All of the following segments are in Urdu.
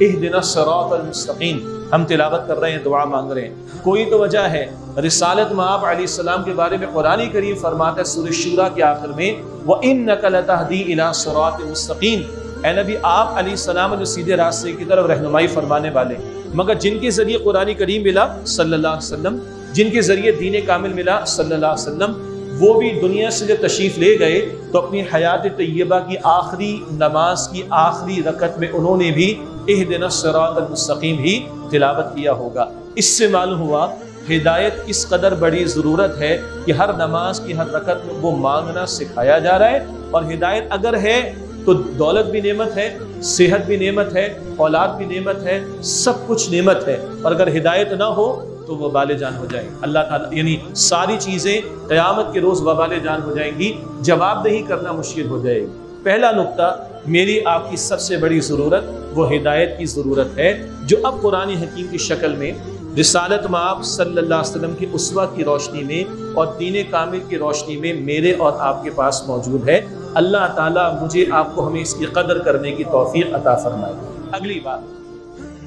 اہدنا الصراط المستقیم ہم تلاوت کر رہے ہیں، دعا مانگ رہے ہیں۔ کوئی تو وجہ ہے رسالت مآب علیہ السلام کے بارے میں قرآن کریم فرماتا ہے سورہ شورى کے آخر میں وَإِنَّكَ لَتَهْدِي إِلَىٰ صِرَاطٍ مُسْتَقِيمٍ، اے نبی آپ علیہ السلام جو سیدھے راستے کی طرف رہنمائی فرمانے والے، مگر جن کے ذریعے قرآن کریم ملا صلی اللہ علیہ وسلم، جن کے ذریعے دین کامل ملا صلی اللہ علیہ وسلم، وہ بھی دنیا سے جب تشریف لے گئے تو اپنی حیات طیبہ کی آخری نماز کی آخری رکعت میں انہوں نے بھی اہدنا الصراط المستقیم ہی تلاوت کیا ہوگا۔ اس سے معلوم ہوا ہدایت کس قدر بڑی ضرورت ہے کہ ہر نماز کی ہر رکعت میں وہ مانگنا سکھایا جا رہا ہے۔ اور ہدایت اگر ہے تو دولت بھی نعمت ہے، صحت بھی نعمت ہے، اولاد بھی نعمت ہے، سب کچھ نعمت ہے، اور اگر ہدایت نہ ہو تو وہ وبال جان ہو جائے گی۔ اللہ تعالیٰ یعنی ساری چیزیں قیامت کے روز وبال جان ہو جائیں گی، جواب دہی کرنا مشکل ہو جائے گی۔ پہلا نقطہ، میری آپ کی سب سے بڑی ضرورت وہ ہدایت کی ضرورت ہے، جو اب قرآن حکیم کی شکل میں رسالت مآب صلی اللہ علیہ وسلم کی اسوہ کی روشنی میں اور دین کامل کی روشنی میں میرے اور آپ کے پاس موجود ہے۔ اللہ تعالیٰ مجھے آپ کو ہمیں اس کی قدر کرنے کی توفیق عطا فرمائے۔ اگلی بات،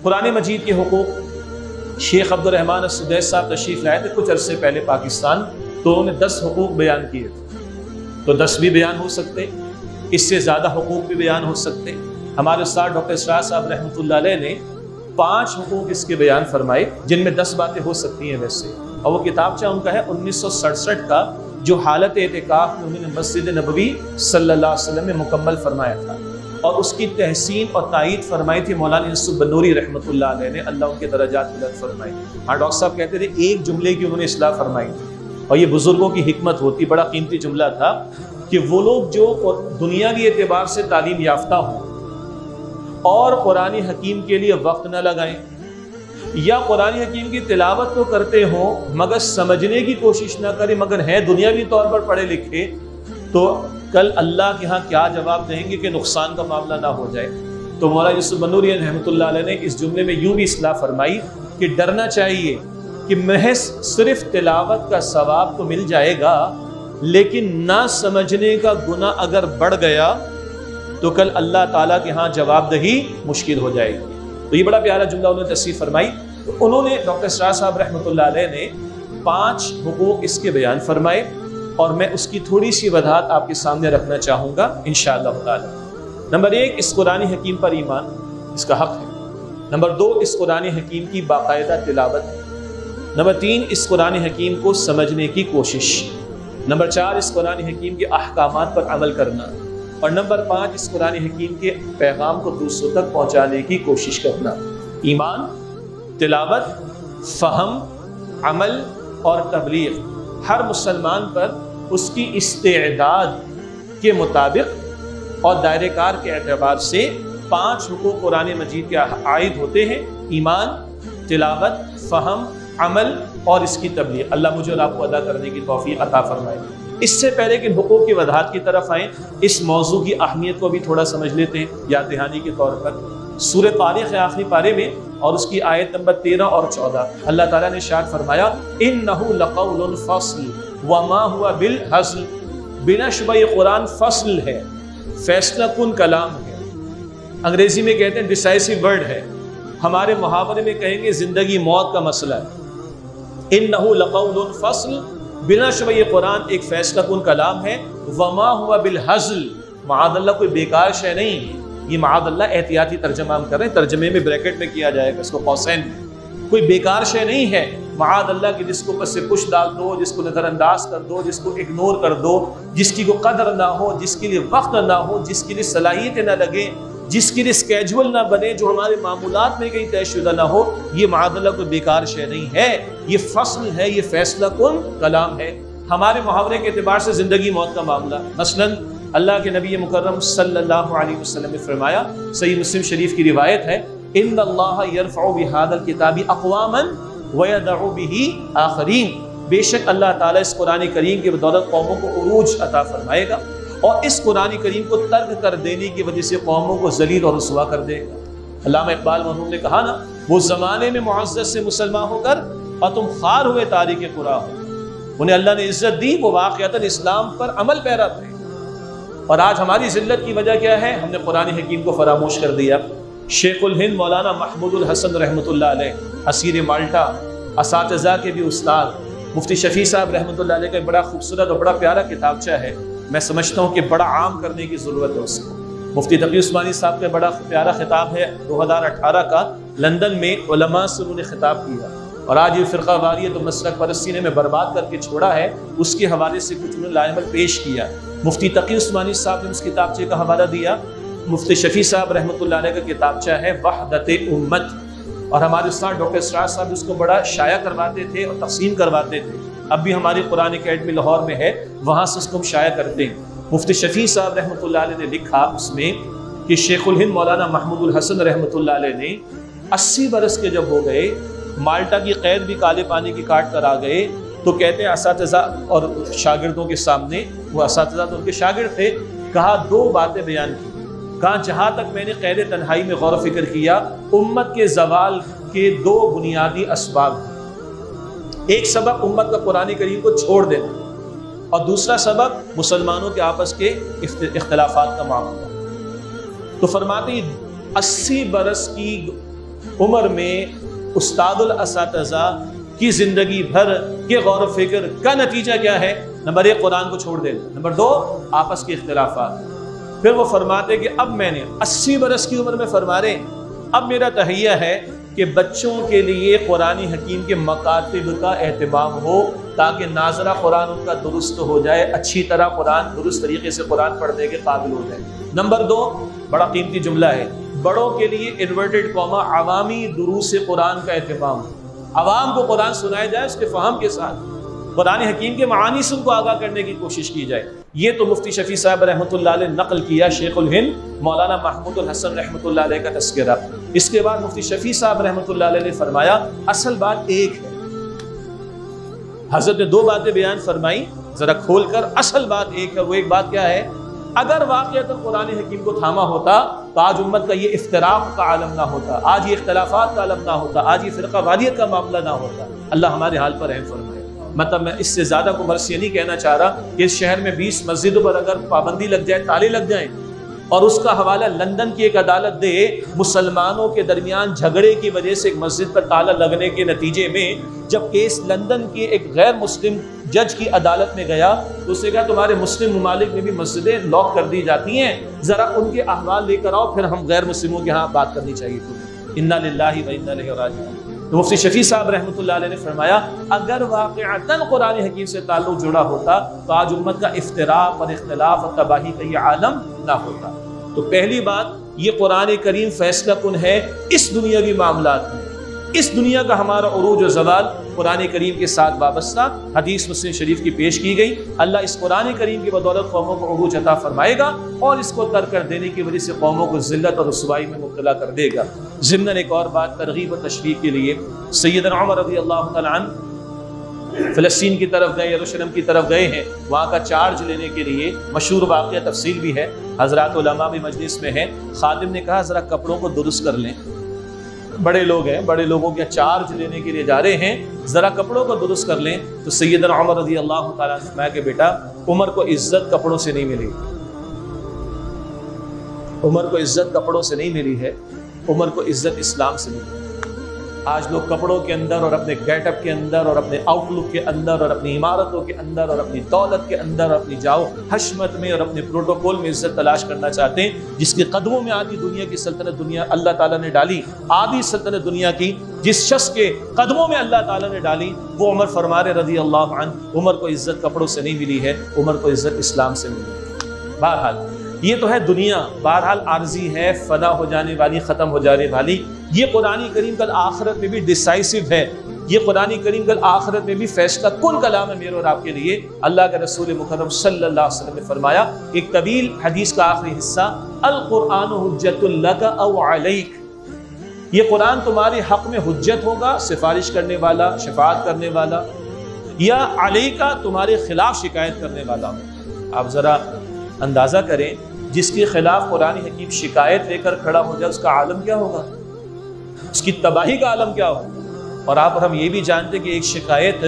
قرآن مجید کے حقوق۔ شیخ عبد الرحمن السدیس صاحب تشریف لائے تھے کچھ عرصے پہلے پاکستان، تو انہوں نے 10 حقوق بیان کیے تھے، تو 10 بھی بیان ہو سکتے، اس سے زیادہ حقوق بھی بیان ہو سکتے۔ ہمارے استاد ڈاکٹر اسرار صاحب رحمۃ اللہ علیہ نے 5 حقوق اس کے بیان فرمائے، جن میں 10 باتیں ہو سکتی ہیں ویسے، اور وہ کتابچہ ان کا ہے 1967 کا، جو حالت اعتکاف میں انہوں نے مسجد نبوی صلی اللہ علیہ وسلم میں مکمل فرمایا تھا، اور اس کی تحسین اور تائید فرمائی تھی مولانا یوسف بنوری رحمۃ اللہ علیہ نے، اللہ ان کے درجات بلند فرمائے۔ ہاں ڈاکٹر صاحب کہتے تھے ایک جملے کی انہوں نے اصلاح فرمائی تھی، اور یہ بزرگوں کی حکمت ہوتی، بڑا قیمتی جملہ تھا کہ وہ لوگ جو دنیا کے اعتبار سے تعلیم یافتہ ہوں اور قرآن حکیم کے لیے وقت نہ لگائیں، یا قرآن حکیم کی تلاوت تو کرتے ہوں مگر سمجھنے کی کوشش نہ کریں، مگر ہیں دنیاوی طور پر پڑھے لکھے، تو کل اللہ کے ہاں کیا جواب دیں گے کہ نقصان کا معاملہ نہ ہو جائے۔ تو مولانا یوسف بنوری رحمۃ اللہ علیہ نے اس جملے میں یوں بھی اصلاح فرمائی کہ ڈرنا چاہیے کہ محض صرف تلاوت کا ثواب تو مل جائے گا، لیکن نہ سمجھنے کا گناہ اگر بڑھ گیا تو کل اللہ تعالیٰ کے ہاں جواب دہی مشکل ہو جائے گی۔ تو یہ بڑا پیارا جملہ انہوں نے تصریح فرمائی۔ تو انہوں نے ڈاکٹر اسرار صاحب رحمۃ اللہ علیہ نے 5 حقوق اس کے بیان فرمائے، اور میں اس کی تھوڑی سی وضاحت آپ کے سامنے رکھنا چاہوں گا انشاءاللہ تعالی۔ نمبر 1، اس قرآن حکیم پر ایمان، اس کا حق ہے۔ نمبر 2، اس قرآن حکیم کی باقاعدہ تلاوت۔ نمبر 3، اس قرآن حکیم کو سمجھنے کی کوشش۔ نمبر 4، اس قرآن حکیم کے احکامات پر عمل کرنا۔ اور نمبر 5، اس قرآن حکیم کے پیغام کو دوسروں تک پہنچانے کی کوشش کرنا۔ ایمان، تلاوت، فہم، عمل اور تبلیغ ہر مسلمان پر اس کی استعداد کے مطابق اور دائرہ کار کے اعتبار سے 5 حقوق قرآن مجید کے عائد ہوتے ہیں: ایمان، تلاوت، فہم، عمل اور اس کی تبلیغ۔ اللہ مجھے اور آپ کو ادا کرنے کی توفیق عطا فرمائے۔ اس سے پہلے کہ حقوق کی وضاحت کی طرف آئیں، اس موضوع کی اہمیت کو بھی تھوڑا سمجھ لیتے ہیں یاد دہانی کے طور پر۔ سورہ طارق کے آخری پارے میں اور اس کی آیت نمبر 13 اور 14 اللہ تعالیٰ نے ارشاد فرمایا اِنَّهُ لَقَوْلٌ فَصْلٌ وَمَا هُوَ بِالْهَزْلِ، بنا شبہ یہ قرآن فصل ہے، فیصلہ کن کلام ہے۔ انگریزی میں کہتے ہیں ڈیسائسو ورڈ ہے، ہمارے محاورے میں کہیں گے زندگی موت کا مسئلہ ہے۔ اِنَّهُ لَقَوْلٌ فَصْلٌ، بنا شبہ یہ قرآن ایک فیصلہ کن کلام ہے۔ وما ہوا بالہزل، معاذ اللہ کوئی بیکار شے نہیں، یہ معاذ اللہ احتیاطی ترجمہ ہم کر رہے ہیں، ترجمے میں بریکٹ میں کیا جائے گا اس کو قوسین، کوئی بیکار شے نہیں ہے معاذ اللہ کہ جس کو بس سے پش ڈال دو، جس کو نظر انداز کر دو، جس کو اگنور کر دو، جس کی کوئی قدر نہ ہو، جس کے لیے وقت نہ ہو، جس کے لیے صلاحیتیں نہ لگے، جس کے لیے اسکیجول نہ بنے، جو ہمارے معمولات میں کہیں طے شدہ نہ ہو، یہ معاذ اللہ کوئی بیکار شے نہیں ہے، یہ فصل ہے، یہ فیصلہ کن کلام ہے۔ ہمارے محاورے کے اعتبار سے زندگی موت کا معاملہ، مثلاً اللہ کے نبی مکرم صلی اللہ علیہ وسلم نے فرمایا، صحیح مسلم شریف کی روایت ہے، ان اللہ یرفع بہذا الکتاب اقواما ویدع بہ آخرین، بے شک اللہ تعالیٰ اس قرآن کریم کی بدولت قوموں کو عروج عطا فرمائے گا، اور اس قرآن کریم کو ترک کر دینے کی وجہ سے قوموں کو ذلیل اور رسوا کر دے گا۔ علامہ اقبال مرحوم نے کہا نا، وہ زمانے میں معزز سے مسلمان ہو کر اور تم خوار ہوئے تاریک قرآن ہو، انہیں اللہ نے عزت دی، وہ واقعتاً اسلام پر عمل پیرا تھے، اور آج ہماری ذلت کی وجہ کیا ہے؟ ہم نے قرآن حکیم کو فراموش کر دیا۔ شیخ الہند مولانا محمود الحسن رحمۃ اللہ علیہ، اسیر مالٹا، اساتذہ کے بھی استاد، مفتی شفیع صاحب رحمۃ اللہ علیہ کا ایک بڑا خوبصورت اور بڑا پیارا کتابچہ ہے، میں سمجھتا ہوں کہ بڑا عام کرنے کی ضرورت ہے اس کو۔ مفتی تقی عثمانی صاحب کا بڑا پیارا خطاب ہے 2018 کا، لندن میں علماء سے انہوں نے خطاب کیا، اور آج یہ فرقہ واریت و مسلک پرستی نے میں برباد کر کے چھوڑا ہے، اس کے حوالے سے کچھ انہوں نے لائحہ پیش کیا۔ مفتی تقی عثمانی صاحب نے اس کتابچے کا حوالہ دیا، مفتی شفیع صاحب رحمۃ اللہ علیہ کا کتابچہ ہے وحدت امت، اور ہمارے استاد ڈاکٹر اسرار صاحب اس کو بڑا شائع کرواتے تھے اور تقسیم کرواتے تھے، اب بھی ہماری قرآن اکیڈمی لاہور میں ہے، وہاں سے اس کو ہم شائع کرتے ہیں۔ مفتی شفیع صاحب رحمۃ اللہ علیہ نے لکھا اس میں کہ شیخ الہند مولانا محمود الحسن رحمۃ اللہ علیہ نے 80 برس کے جب ہو گئے، مالٹا کی قید بھی کالے پانی کی کاٹ کر آ گئے، تو کہتے ہیں اساتذہ اور شاگردوں کے سامنے، وہ اساتذہ تو ان کے شاگرد تھے، کہا 2 باتیں بیان کی، کہا جہاں تک میں نے قید تنہائی میں غور و فکر کیا، امت کے زوال کے 2 بنیادی اسباب ہیں۔ ایک سبب امت کا قرآن کریم کو چھوڑ دینا، اور دوسرا سبب مسلمانوں کے آپس کے اختلافات کا معاملہ۔ تو فرماتے ہیں 80 برس کی عمر میں استاد الاساتذہ کی زندگی بھر کے غور و فکر کا نتیجہ کیا ہے؟ نمبر 1 قرآن کو چھوڑ دینا، نمبر 2 آپس کے اختلافات۔ پھر وہ فرماتے کہ اب میں نے 80 برس کی عمر میں فرما رہے ہیں، اب میرا تہیہ ہے کہ بچوں کے لیے قرآن حکیم کے مکاتب کا اہتمام ہو، تاکہ ناظرہ قرآن ان کا درست ہو جائے، اچھی طرح قرآن درست طریقے سے قرآن پڑھنے کے قابل ہو جائے۔ نمبر 2 بڑا قیمتی جملہ ہے، بڑوں کے لیے انورٹڈ کاما عوامی دروس قرآن کا اہتمام ہو، عوام کو قرآن سنایا جائے اس کے فہم کے ساتھ، قرآن حکیم کے معانی سے ان کو آگاہ کرنے کی کوشش کی جائے۔ یہ تو مفتی شفیع صاحب رحمۃ اللہ علیہ نقل کیا شیخ الہند مولانا محمود الحسن رحمۃ اللہ علیہ کا تذکرہ۔ اس کے بعد مفتی شفیع صاحب رحمۃ اللہ علیہ نے فرمایا اصل بات ایک ہے، حضرت نے 2 باتیں بیان فرمائی، ذرا کھول کر، اصل بات ایک ہے، وہ ایک بات کیا ہے؟ اگر واقعتاً قرآن حکیم کو تھاما ہوتا تو آج امت کا یہ افتراق کا عالم نہ ہوتا، آج یہ اختلافات کا عالم نہ ہوتا، آج یہ فرقہ واریت کا معاملہ نہ ہوتا۔ اللہ ہمارے حال پر رحم فرمائے۔ مطلب میں اس سے زیادہ کو برس یہ نہیں کہنا چاہ رہا کہ اس شہر میں 20 مسجدوں پر اگر پابندی لگ جائے، تالے لگ جائیں، اور اس کا حوالہ لندن کی ایک عدالت دے، مسلمانوں کے درمیان جھگڑے کی وجہ سے ایک مسجد پر تالا لگنے کے نتیجے میں جب کیس لندن کے ایک غیر مسلم جج کی عدالت میں گیا تو اس نے کہا تمہارے مسلم ممالک میں بھی مسجدیں لاک کر دی جاتی ہیں، ذرا ان کے احوال لے کر آؤ، پھر ہم غیر مسلموں کے ہاں بات کرنی چاہیے تمہیں۔ انا للہ و انا الیہ راجعون۔ تو مفتی شفیع صاحب رحمۃ اللہ علیہ نے فرمایا اگر واقعتاً قرآن حکیم سے تعلق جڑا ہوتا تو آج امت کا افتراق اور اختلاف اور تباہی کا یہ عالم نہ ہوتا۔ تو پہلی بات، یہ قرآن کریم فیصلہ کن ہے اس دنیاوی معاملات میں، اس دنیا کا ہمارا عروج و زوال قرآن کریم کے ساتھ وابستہ، حدیث مسلم شریف کی پیش کی گئی۔ اللہ اس قرآن کریم کی بدولت قوموں کو عروج عطا فرمائے گا، اور اس کو ترک کر دینے کی وجہ سے قوموں کو ذلت اور رسوائی میں مبتلا کر دے گا۔ ضمناً ایک اور بات ترغیب و تشویق کے لیے، سیدنا عمر رضی اللہ تعالیٰ عنہ فلسطین کی طرف گئے، یروشلم کی طرف گئے ہیں، وہاں کا چارج لینے کے لیے، مشہور واقعہ تفصیل بھی ہے، حضرات علماء بھی مجلس میں ہیں، خادم نے کہا ذرا کپڑوں کو درست کر لیں، بڑے لوگ ہیں، بڑے لوگوں کے چارج لینے کے لیے جا رہے ہیں، ذرا کپڑوں کو درست کر لیں۔ تو سیدنا عمر رضی اللہ تعالیٰ عنہ نے فرمایا کہ بیٹا عمر کو عزت کپڑوں سے نہیں ملی، عمر کو عزت کپڑوں سے نہیں ملی ہے، عمر کو عزت اسلام سے ملی۔ آج لوگ کپڑوں کے اندر اور اپنے گیٹ اپ کے اندر اور اپنے آؤٹ لک کے اندر اور اپنی عمارتوں کے اندر اور اپنی دولت کے اندر اور اپنی جاؤ حشمت میں اور اپنے پروٹوکول میں عزت تلاش کرنا چاہتے ہیں، جس کے قدموں میں آدھی دنیا کی سلطنت دنیا اللہ تعالیٰ نے ڈالی، آدھی سلطنت دنیا کی جس شخص کے قدموں میں اللہ تعالیٰ نے ڈالی وہ عمر فرما رہے رضی اللہ عنہ، عمر کو عزت کپڑوں سے نہیں ملی ہے، عمر کو عزت اسلام سے ملی ہے۔ بہرحال یہ تو ہے دنیا، بہرحال عارضی ہے، فنا ہو جانے والی، ختم ہو جانے والی۔ یہ قرآن کریم کل آخرت میں بھی ڈیسائسو ہے، یہ قرآن کریم کل آخرت میں بھی فیصلہ کن کلام ہے میرے اور آپ کے لیے۔ اللہ کے رسول مکرم صلی اللہ علیہ وسلم نے فرمایا، ایک طویل حدیث کا آخری حصہ، القرآن حجت لک او علیک، یہ قرآن تمہارے حق میں حجت ہوگا، سفارش کرنے والا، شفاعت کرنے والا، یا علیکا تمہارے خلاف شکایت کرنے والا ہو۔ آپ ذرا اندازہ کریں، جس کے خلاف قرآن حکیم شکایت لے کر کھڑا ہو جائے اس کا عالم کیا ہوگا، اس کی تباہی کا عالم کیا ہوگا۔ اور آپ اور ہم یہ بھی جانتے کہ ایک شکایت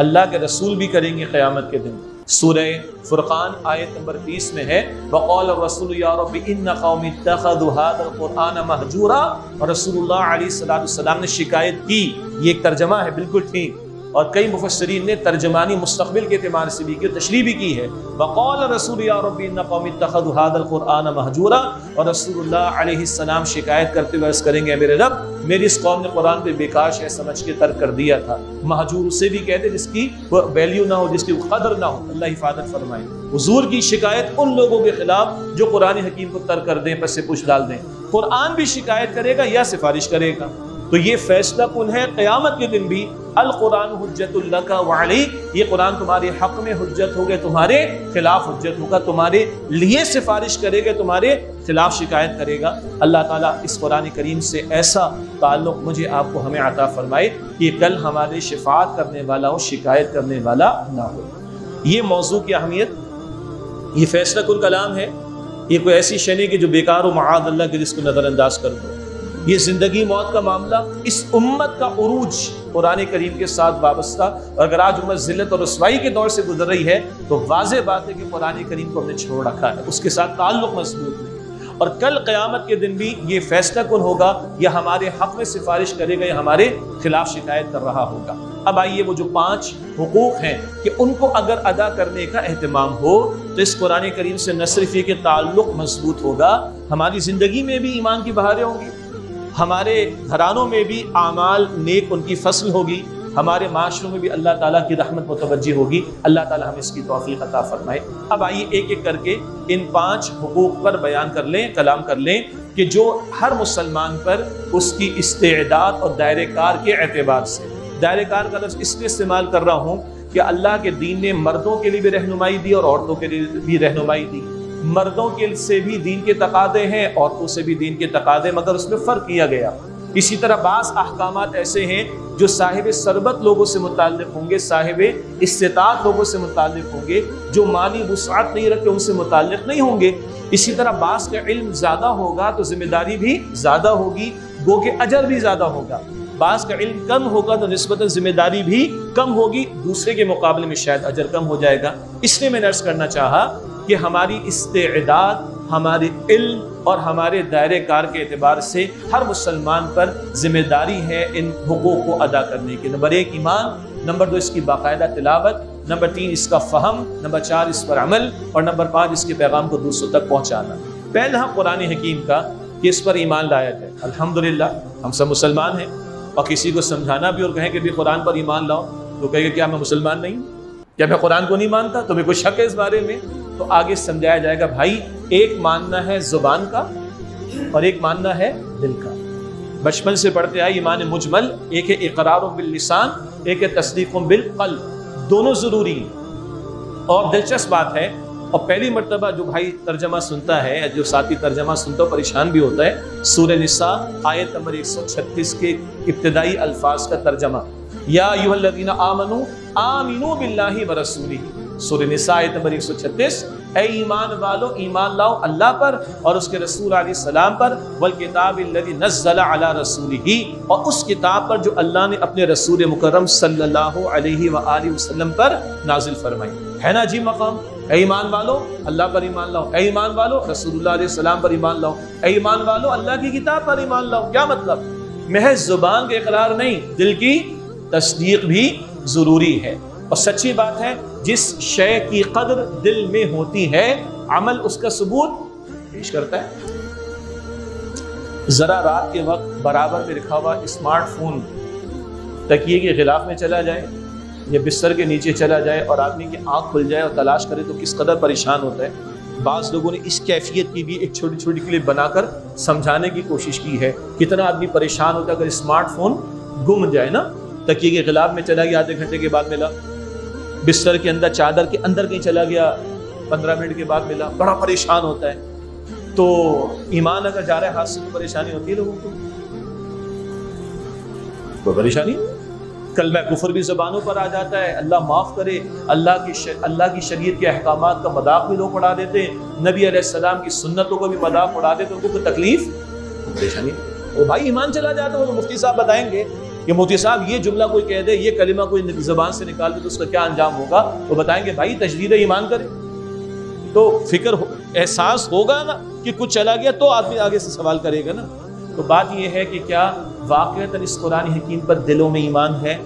اللہ کے رسول بھی کریں گے قیامت کے دن، سورہ فرقان آیت نمبر 30 میں ہے وقال الرسول یا رب ان قوم اتخذوا هذا القرآن مہجورا، اور رسول اللہ علیہ السلام نے شکایت کی. یہ ایک ترجمہ ہے بالکل ٹھیک، اور کئی مفسرین نے ترجمانی مستقبل کے اعتبار سے بھی کی، تشریح بھی کی ہے. وقال الرسول یا رب ان قوم اتخذوا هذا القرآن مہجورا، اور رسول اللہ علیہ السلام شکایت کرتے ہوئے عرض کریں گے میرے رب میری اس قوم نے قرآن پہ بیکاش ہے سمجھ کے ترک کر دیا تھا. مہجور اسے بھی کہتے جس کی ویلیو نہ ہو، جس کی قدر نہ ہو. اللہ حفاظت فرمائے. حضور کی شکایت ان لوگوں کے خلاف جو قرآن حکیم کو ترک کر دیں، پس سے پوچھ ڈال دیں. قرآن بھی شکایت کرے گا یا سفارش کرے گا. تو یہ فیصلہ کن ہے قیامت کے دن بھی القرآن حجت لک وعلیک، یہ قرآن تمہارے حق میں حجت ہوگا، تمہارے خلاف حجت ہوگا، تمہارے لیے سفارش کرے گا، تمہارے خلاف شکایت کرے گا. اللہ تعالیٰ اس قرآن کریم سے ایسا تعلق مجھے آپ کو ہمیں عطا فرمائے کہ کل ہمارے شفاعت کرنے والا ہو، شکایت کرنے والا نہ ہو. یہ موضوع کی اہمیت، یہ فیصلہ کن کلام ہے. یہ کوئی ایسی شے نہیں کہ جو بیکار و معاذ اللہ کے جس کو نظر انداز کر دو. یہ زندگی موت کا معاملہ، اس امت کا عروج قرآن کریم کے ساتھ وابستہ. اگر آج امت ذلت اور رسوائی کے دور سے گزر رہی ہے تو واضح بات ہے کہ قرآن کریم کو ہم نے چھوڑ رکھا ہے، اس کے ساتھ تعلق مضبوط نہیں. اور کل قیامت کے دن بھی یہ فیصلہ کن ہوگا، یا ہمارے حق میں سفارش کرے گا یا ہمارے خلاف شکایت کر رہا ہوگا. اب آئیے وہ جو 5 حقوق ہیں کہ ان کو اگر ادا کرنے کا اہتمام ہو تو اس قرآن کریم سے نہ صرف یہ کہ تعلق مضبوط ہوگا، ہماری زندگی میں بھی ایمان کی بہاریں ہوں گی، ہمارے گھرانوں میں بھی اعمال نیک ان کی فصل ہوگی، ہمارے معاشروں میں بھی اللہ تعالیٰ کی رحمت متوجہ ہوگی. اللہ تعالیٰ ہمیں اس کی توفیق عطا فرمائے. اب آئیے ایک ایک کر کے ان 5 حقوق پر بیان کر لیں، کلام کر لیں کہ جو ہر مسلمان پر اس کی استعداد اور دائرہ کار کے اعتبار سے، دائرہ کار کا لفظ اس لیے استعمال کر رہا ہوں کہ اللہ کے دین نے مردوں کے لیے بھی رہنمائی دی اور عورتوں کے لیے بھی رہنمائی دی. مردوں کے سے بھی دین کے تقاضے ہیں، عورتوں سے بھی دین کے تقاضے، مگر اس میں فرق کیا گیا. اسی طرح بعض احکامات ایسے ہیں جو صاحب ثروت لوگوں سے متعلق ہوں گے، صاحب استطاعت لوگوں سے متعلق ہوں گے، جو مالی وسعت نہیں رکھتے ان سے متعلق نہیں ہوں گے. اسی طرح بعض کا علم زیادہ ہوگا تو ذمہ داری بھی زیادہ ہوگی، گو کہ اجر بھی زیادہ ہوگا. بعض کا علم کم ہوگا تو نسبتاً ذمہ داری بھی کم ہوگی، دوسرے کے مقابلے میں شاید اجر کم ہو جائے گا. اس لیے میں نے عرض کرنا چاہا کہ ہماری استعداد، ہمارے علم اور ہمارے دائرہ کار کے اعتبار سے ہر مسلمان پر ذمہ داری ہے ان حقوق کو ادا کرنے کی. نمبر 1 ایمان، نمبر 2 اس کی باقاعدہ تلاوت، نمبر 3 اس کا فہم، نمبر 4 اس پر عمل، اور نمبر 5 اس کے پیغام کو دوسروں تک پہنچانا. پہلا قرآن حکیم کا کہ اس پر ایمان لایا جائے. الحمدللہ ہم سب مسلمان ہیں، اور کسی کو سمجھانا بھی اور کہیں کہ بھی قرآن پر ایمان لاؤ تو کہے گا کیا میں مسلمان نہیں ہوں؟ کیا میں قرآن کو نہیں مانتا؟ تمہیں کوئی شک ہے اس بارے میں؟ تو آگے سمجھایا جائے گا بھائی ایک ماننا ہے زبان کا اور ایک ماننا ہے دل کا. بچپن سے پڑھتے آئے ایمان مجمل، ایک ہے اقرار باللسان، ایک ہے تصدیق بالقلب، دونوں ضروری ہیں. اور دلچسپ بات ہے، اور پہلی مرتبہ جو بھائی ترجمہ سنتا ہے، جو ساتھی ترجمہ سنتا ہے پریشان بھی ہوتا ہے، سورہ نساء آیت نمبر 136 کے ابتدائی الفاظ کا ترجمہ، یا ایھا الذین آمنوا آمنوا باللہ ورسولہ. سورہ نساء آیت نمبر 136، اے ایمان والو ایمان لاؤ اللہ پر اور اس کے رسول علیہ السلام پر، والکتاب الذی نزل علی رسولہ، اور اس کتاب پر جو اللہ نے اپنے رسول مکرم صلی اللہ علیہ وآلہ وسلم پر نازل فرمائی. ہے نا جی مقام؟ اے ایمان والو اللہ پر ایمان لاؤ، اے ایمان والو رسول اللہ علیہ السلام پر ایمان لاؤ، اے ایمان والو اللہ کی کتاب پر ایمان لاؤ. کیا مطلب؟ محض زبان کا اقرار نہیں، دل کی تصدیق بھی ضروری ہے. اور سچی بات ہے جس شے کی قدر دل میں ہوتی ہے عمل اس کا ثبوت پیش کرتا ہے. ذرا رات کے وقت برابر میں رکھا ہوا اسمارٹ فون تکیے کے غلاف میں چلا جائے یا بستر کے نیچے چلا جائے اور آدمی کی آنکھ کھل جائے اور تلاش کرے تو کس قدر پریشان ہوتا ہے. بعض لوگوں نے اس کیفیت کی بھی ایک چھوٹی چھوٹی کلپ بنا کر سمجھانے کی کوشش کی ہے. کتنا آدمی پریشان ہوتا ہے اگر اسمارٹ فون گم جائے نا، تکیے کے غلاف میں چلا گیا، آدھے گھنٹے کے بعد ملا، بستر کے اندر چادر کے اندر کہیں چلا گیا، 15 منٹ کے بعد ملا، بڑا پریشان ہوتا ہے. تو ایمان اگر جا رہا ہے ہاتھ سے تو پریشانی ہوتی ہے لوگوں کو، کوئی پریشانی. کلمہ کفر بھی زبانوں پر آ جاتا ہے، اللہ معاف کرے، اللہ کی شریعت کے احکامات کا مذاق بھی لوگ اڑا دیتے ہیں، نبی علیہ السلام کی سنتوں کو بھی مذاق اڑا دیتے ہیں، ان کو کوئی تکلیف پریشانی. وہ بھائی ایمان چلا جاتا ہے، وہ مفتی صاحب بتائیں گے کہ مفتی صاحب یہ جملہ کوئی کہہ دے، یہ کلمہ کوئی زبان سے نکال دے تو اس کا کیا انجام ہوگا، تو بتائیں گے بھائی تجدید ایمان کرے. تو فکر احساس ہوگا نا کہ کچھ چلا گیا تو آدمی آگے سے سوال کرے گا نا. تو بات یہ ہے کہ کیا واقعتاً اس قرآن حکیم پر دلوں میں ایمان ہے؟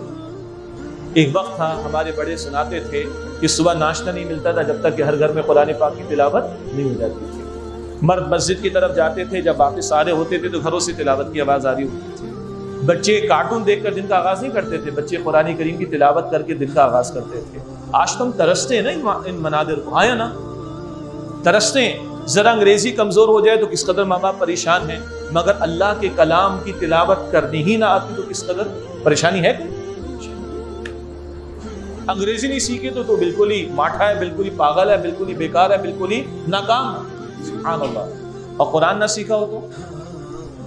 ایک وقت تھا ہمارے بڑے سناتے تھے کہ صبح ناشتہ نہیں ملتا تھا جب تک کہ ہر گھر میں قرآن پاک کی تلاوت نہیں ہو جاتی تھی. مرد مسجد کی طرف جاتے تھے، جب واپس سارے ہوتے تھے تو گھروں سے تلاوت کی آواز آ رہی ہوتی تھی. بچے کارٹون دیکھ کر دن کا آغاز نہیں کرتے تھے، بچے قرآن کریم کی تلاوت کر کے دن کا آغاز کرتے تھے. آج تم ترستے ہیں نا ان مناظر کو، آیا نا ترستے ہیں. ذرا انگریزی کمزور ہو جائے تو کس قدر ماں باپ پریشان ہیں، مگر اللہ کے کلام کی تلاوت کرنی ہی نہ آتی تو کس قدر پریشانی ہے. انگریزی نہیں سیکھے تو بالکل ہی ماٹھا ہے، بالکل ہی پاگل ہے، بالکل ہی بیکار ہے، بالکل ہی ناکام ہے. سبحان اللہ. اور قرآن نہ سیکھا ہو تو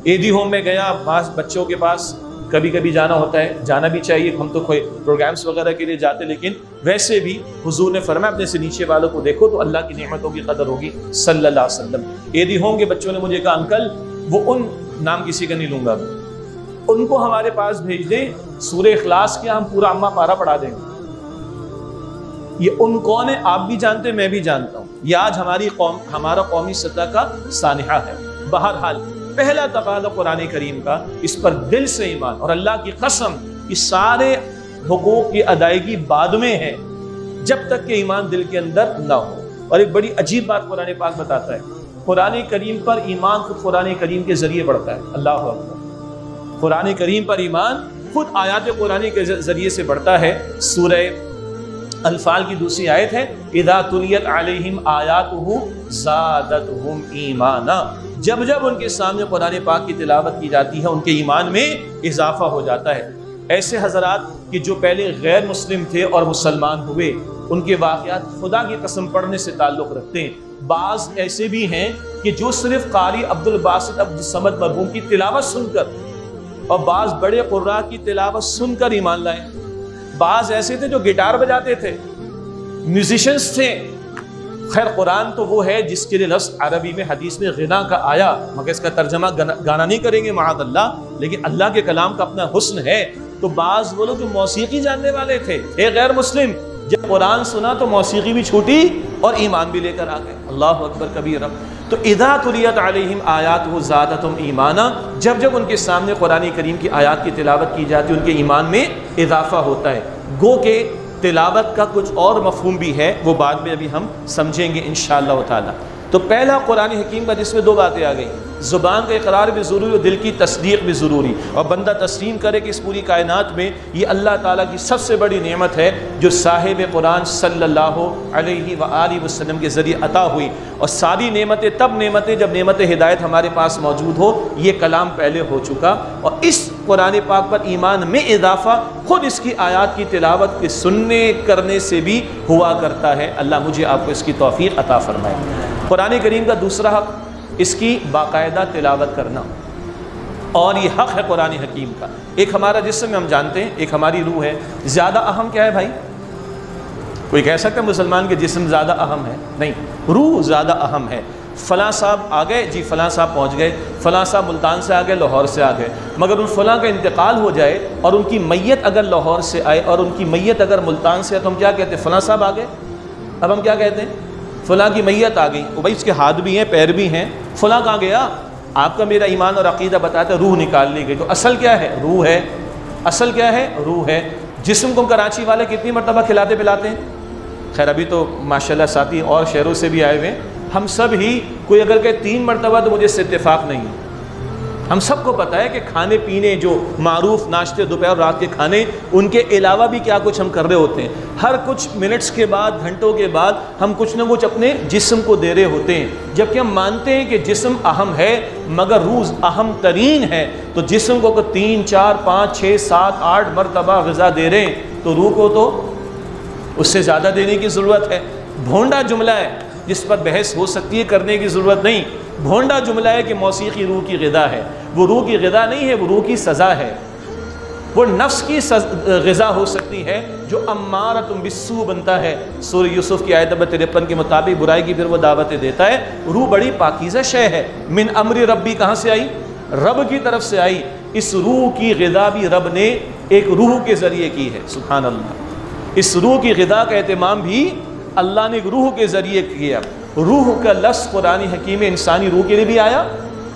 ایڈی ہوم میں گیا، بچوں کے پاس کبھی کبھی جانا ہوتا ہے، جانا بھی چاہیے، ہم تو کوئی پروگرامز وغیرہ کے لیے جاتے، لیکن ویسے بھی حضور نے فرمایا اپنے سے نیچے والوں کو دیکھو تو اللہ کی نعمتوں کی قدر ہوگی صلی اللہ علیہ وسلم. ایڈی ہوم کے بچوں نے مجھے کہا انکل وہ ان نام کسی کا نہیں لوں گا، ان کو ہمارے پاس بھیج دیں، سورہ اخلاص کیا ہم پورا اما پارا پڑھا دیں گے. یہ ان کون ہے آپ بھی جانتے، میں بھی جانتا ہوں. یہ آج ہمارا قومی سطح کا سانحہ ہے. بہرحال پہلا تقاضا قرآن کریم کا اس پر دل سے ایمان، اور اللہ کی قسم اس سارے حقوق کی ادائیگی بعد میں ہے جب تک کہ ایمان دل کے اندر نہ ہو. اور ایک بڑی عجیب بات قرآن پاک بتاتا ہے، قرآن کریم پر ایمان خود قرآن کریم کے ذریعے بڑھتا ہے. اللہ اکبر. قرآن کریم پر ایمان خود آیات قرآن کے ذریعے سے بڑھتا ہے. سورہ انفال کی دوسری آیت ہے اذا تلیت علیہم آیاتہ زادتہم ایمانا. جب جب ان کے سامنے قرآن پاک کی تلاوت کی جاتی ہے ان کے ایمان میں اضافہ ہو جاتا ہے. ایسے حضرات کہ جو پہلے غیر مسلم تھے اور مسلمان ہوئے، ان کے واقعات خدا کی قسم پڑھنے سے تعلق رکھتے ہیں. بعض ایسے بھی ہیں کہ جو صرف قاری عبد الباسط عبد الصمد مرحوم کی تلاوت سن کر، اور بعض بڑے قراء کی تلاوت سن کر ایمان لائے. بعض ایسے تھے جو گٹار بجاتے تھے، میوزیشنز تھے. خیر قرآن تو وہ ہے جس کے لیے لفظ عربی میں حدیث میں غنا کا آیا، مگر اس کا ترجمہ گانا نہیں کریں گے معاذ اللہ، لیکن اللہ کے کلام کا اپنا حسن ہے. تو بعض وہ لوگ جو موسیقی جاننے والے تھے غیر مسلم، جب قرآن سنا تو موسیقی بھی چھوٹی اور ایمان بھی لے کر آ گئے. اللہ اکبر کبیرہ. تو اذا تلیت علیہم آیاتہ زادتہم ایمانا، جب جب ان کے سامنے قرآن کریم کی آیات کی تلاوت کی جاتی ان کے ایمان میں اضافہ ہوتا ہے. گو کہ تلاوت کا کچھ اور مفہوم بھی ہے، وہ بعد میں ابھی ہم سمجھیں گے انشاءاللہ تعالی. تو پہلا قرآن حکیم کا جس میں دو باتیں آ گئیں، زبان کا اقرار بھی ضروری اور دل کی تصدیق بھی ضروری، اور بندہ تسلیم کرے کہ اس پوری کائنات میں یہ اللہ تعالیٰ کی سب سے بڑی نعمت ہے جو صاحب قرآن صلی اللہ علیہ وآلہ وسلم کے ذریعے عطا ہوئی. اور ساری نعمتیں تب نعمتیں جب نعمت ہدایت ہمارے پاس موجود ہو. یہ کلام پہلے ہو چکا، اور اس قرآن پاک پر ایمان میں اضافہ خود اس کی آیات کی تلاوت کے سننے کرنے سے بھی ہوا کرتا ہے. اللہ مجھے آپ کو اس کی توفیق عطا فرمائے. قرآن کریم کا دوسرا حق اس کی باقاعدہ تلاوت کرنا، اور یہ حق ہے قرآن حکیم کا. ایک ہمارا جسم ہم جانتے ہیں، ایک ہماری روح ہے. زیادہ اہم کیا ہے بھائی؟ کوئی کہہ سکتا ہے مسلمان کے جسم زیادہ اہم ہے؟ نہیں، روح زیادہ اہم ہے. فلاں صاحب آ گئے جی، فلاں صاحب پہنچ گئے، فلاں صاحب ملتان سے آ گئے، لاہور سے آ گئے، مگر ان فلاں کا انتقال ہو جائے اور ان کی میت اگر لاہور سے آئے اور ان کی میت اگر ملتان سے آئے تو ہم کیا کہتے ہیں؟ فلاں صاحب آ گئے. اب ہم کیا کہتے ہیں؟ فلاں کی میت آ گئی. وہ بھائی اس کے ہاتھ بھی ہیں، پیر بھی ہیں، فلاں کہاں گیا؟ آپ کا میرا ایمان اور عقیدہ بتاتا ہے روح نکال لی گئی. تو اصل کیا ہے؟ روح ہے. اصل کیا ہے؟ روح ہے. جسم کو کراچی والے کتنی مرتبہ کھلاتے پلاتے ہیں؟ خیر ابھی تو ماشاءاللہ ساتھی اور شہروں سے بھی آئے ہوئے ہیں. ہم سب ہی کوئی اگر کہ 3 مرتبہ تو مجھے اس سے اتفاق نہیں ہے. ہم سب کو پتہ ہے کہ کھانے پینے جو معروف ناشتے دوپہر رات کے کھانے، ان کے علاوہ بھی کیا کچھ ہم کر رہے ہوتے ہیں. ہر کچھ منٹس کے بعد، گھنٹوں کے بعد ہم کچھ نہ کچھ اپنے جسم کو دے رہے ہوتے ہیں. جبکہ ہم مانتے ہیں کہ جسم اہم ہے مگر روح اہم ترین ہے. تو جسم کو 3 4 5 6 7 8 مرتبہ غذا دے رہے ہیں تو روح کو تو اس سے زیادہ دینے کی ضرورت ہے. بھونڈا جملہ ہے جس پر بحث ہو سکتی ہے، کرنے کی ضرورت نہیں. بھونڈا جملہ ہے کہ موسیقی روح کی غذا ہے. وہ روح کی غذا نہیں ہے، وہ روح کی سزا ہے. وہ نفس کی غذا ہو سکتی ہے جو امارۃ بالسوء بنتا ہے. سورہ یوسف کی آیت نمبر 53 کے مطابق برائی کی پھر وہ دعوتیں دیتا ہے. روح بڑی پاکیزہ شے ہے. من امر ربی کہاں سے آئی؟ رب کی طرف سے آئی. اس روح کی غذا بھی رب نے ایک روح کے ذریعے کی ہے. سبحان اللہ. اس روح کی غذا کا اہتمام بھی اللہ نے ایک روح کے ذریعے کیا. روح کا لفظ قرآن حکیم میں انسانی روح کے لیے بھی آیا،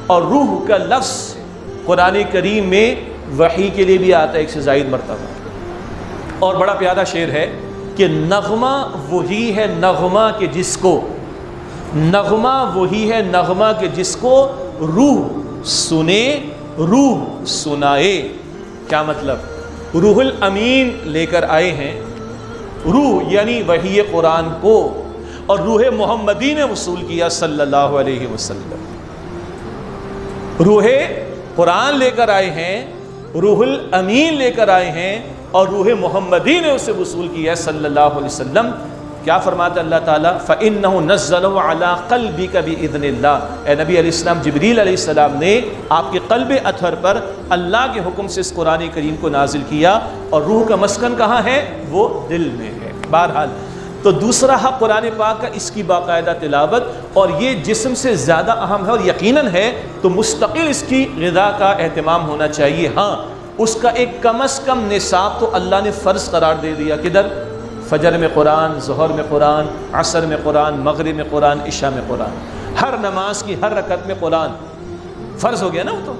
اور روح کا لفظ قرآن کریم میں وحی کے لیے بھی آتا ہے 1 سے زائد مرتبہ. اور بڑا پیارا شعر ہے کہ نغمہ وہی ہے نغمہ کہ جس کو، نغمہ وہی ہے نغمہ کہ جس کو روح سنے روح سنائے. کیا مطلب؟ روح الامین لے کر آئے ہیں، روح یعنی وحی قرآن کو، اور روح محمدی نے وصول کیا صلی اللہ علیہ وسلم. روح قرآن لے کر آئے ہیں، روح الامین لے کر آئے ہیں، اور روح محمدی نے اسے وصول کیا صلی اللہ علیہ وسلم. کیا فرماتا اللہ تعالیٰ؟ فَإِنَّهُ نَزَّلَهُ عَلَىٰ قَلْبِكَ بِإِذْنِ اللَّهِ. اے نبی علیہ السلام، جبریل علیہ السلام نے آپ کے قلب اطہر پر اللہ کے حکم سے اس قرآن کریم کو نازل کیا، اور روح کا مسکن کہاں ہے؟ وہ دل میں ہے. بہرحال تو دوسرا حق قرآن پاک کا اس کی باقاعدہ تلاوت، اور یہ جسم سے زیادہ اہم ہے، اور یقیناً ہے تو مستقل اس کی غذا کا اہتمام ہونا چاہیے. ہاں، اس کا ایک کم از کم نصاب تو اللہ نے فرض قرار دے دیا. کدھر؟ فجر میں قرآن، ظہر میں قرآن، عصر میں قرآن، مغرب میں قرآن، عشاء میں قرآن. ہر نماز کی ہر رکعت میں قرآن فرض ہو گیا نا. وہ تو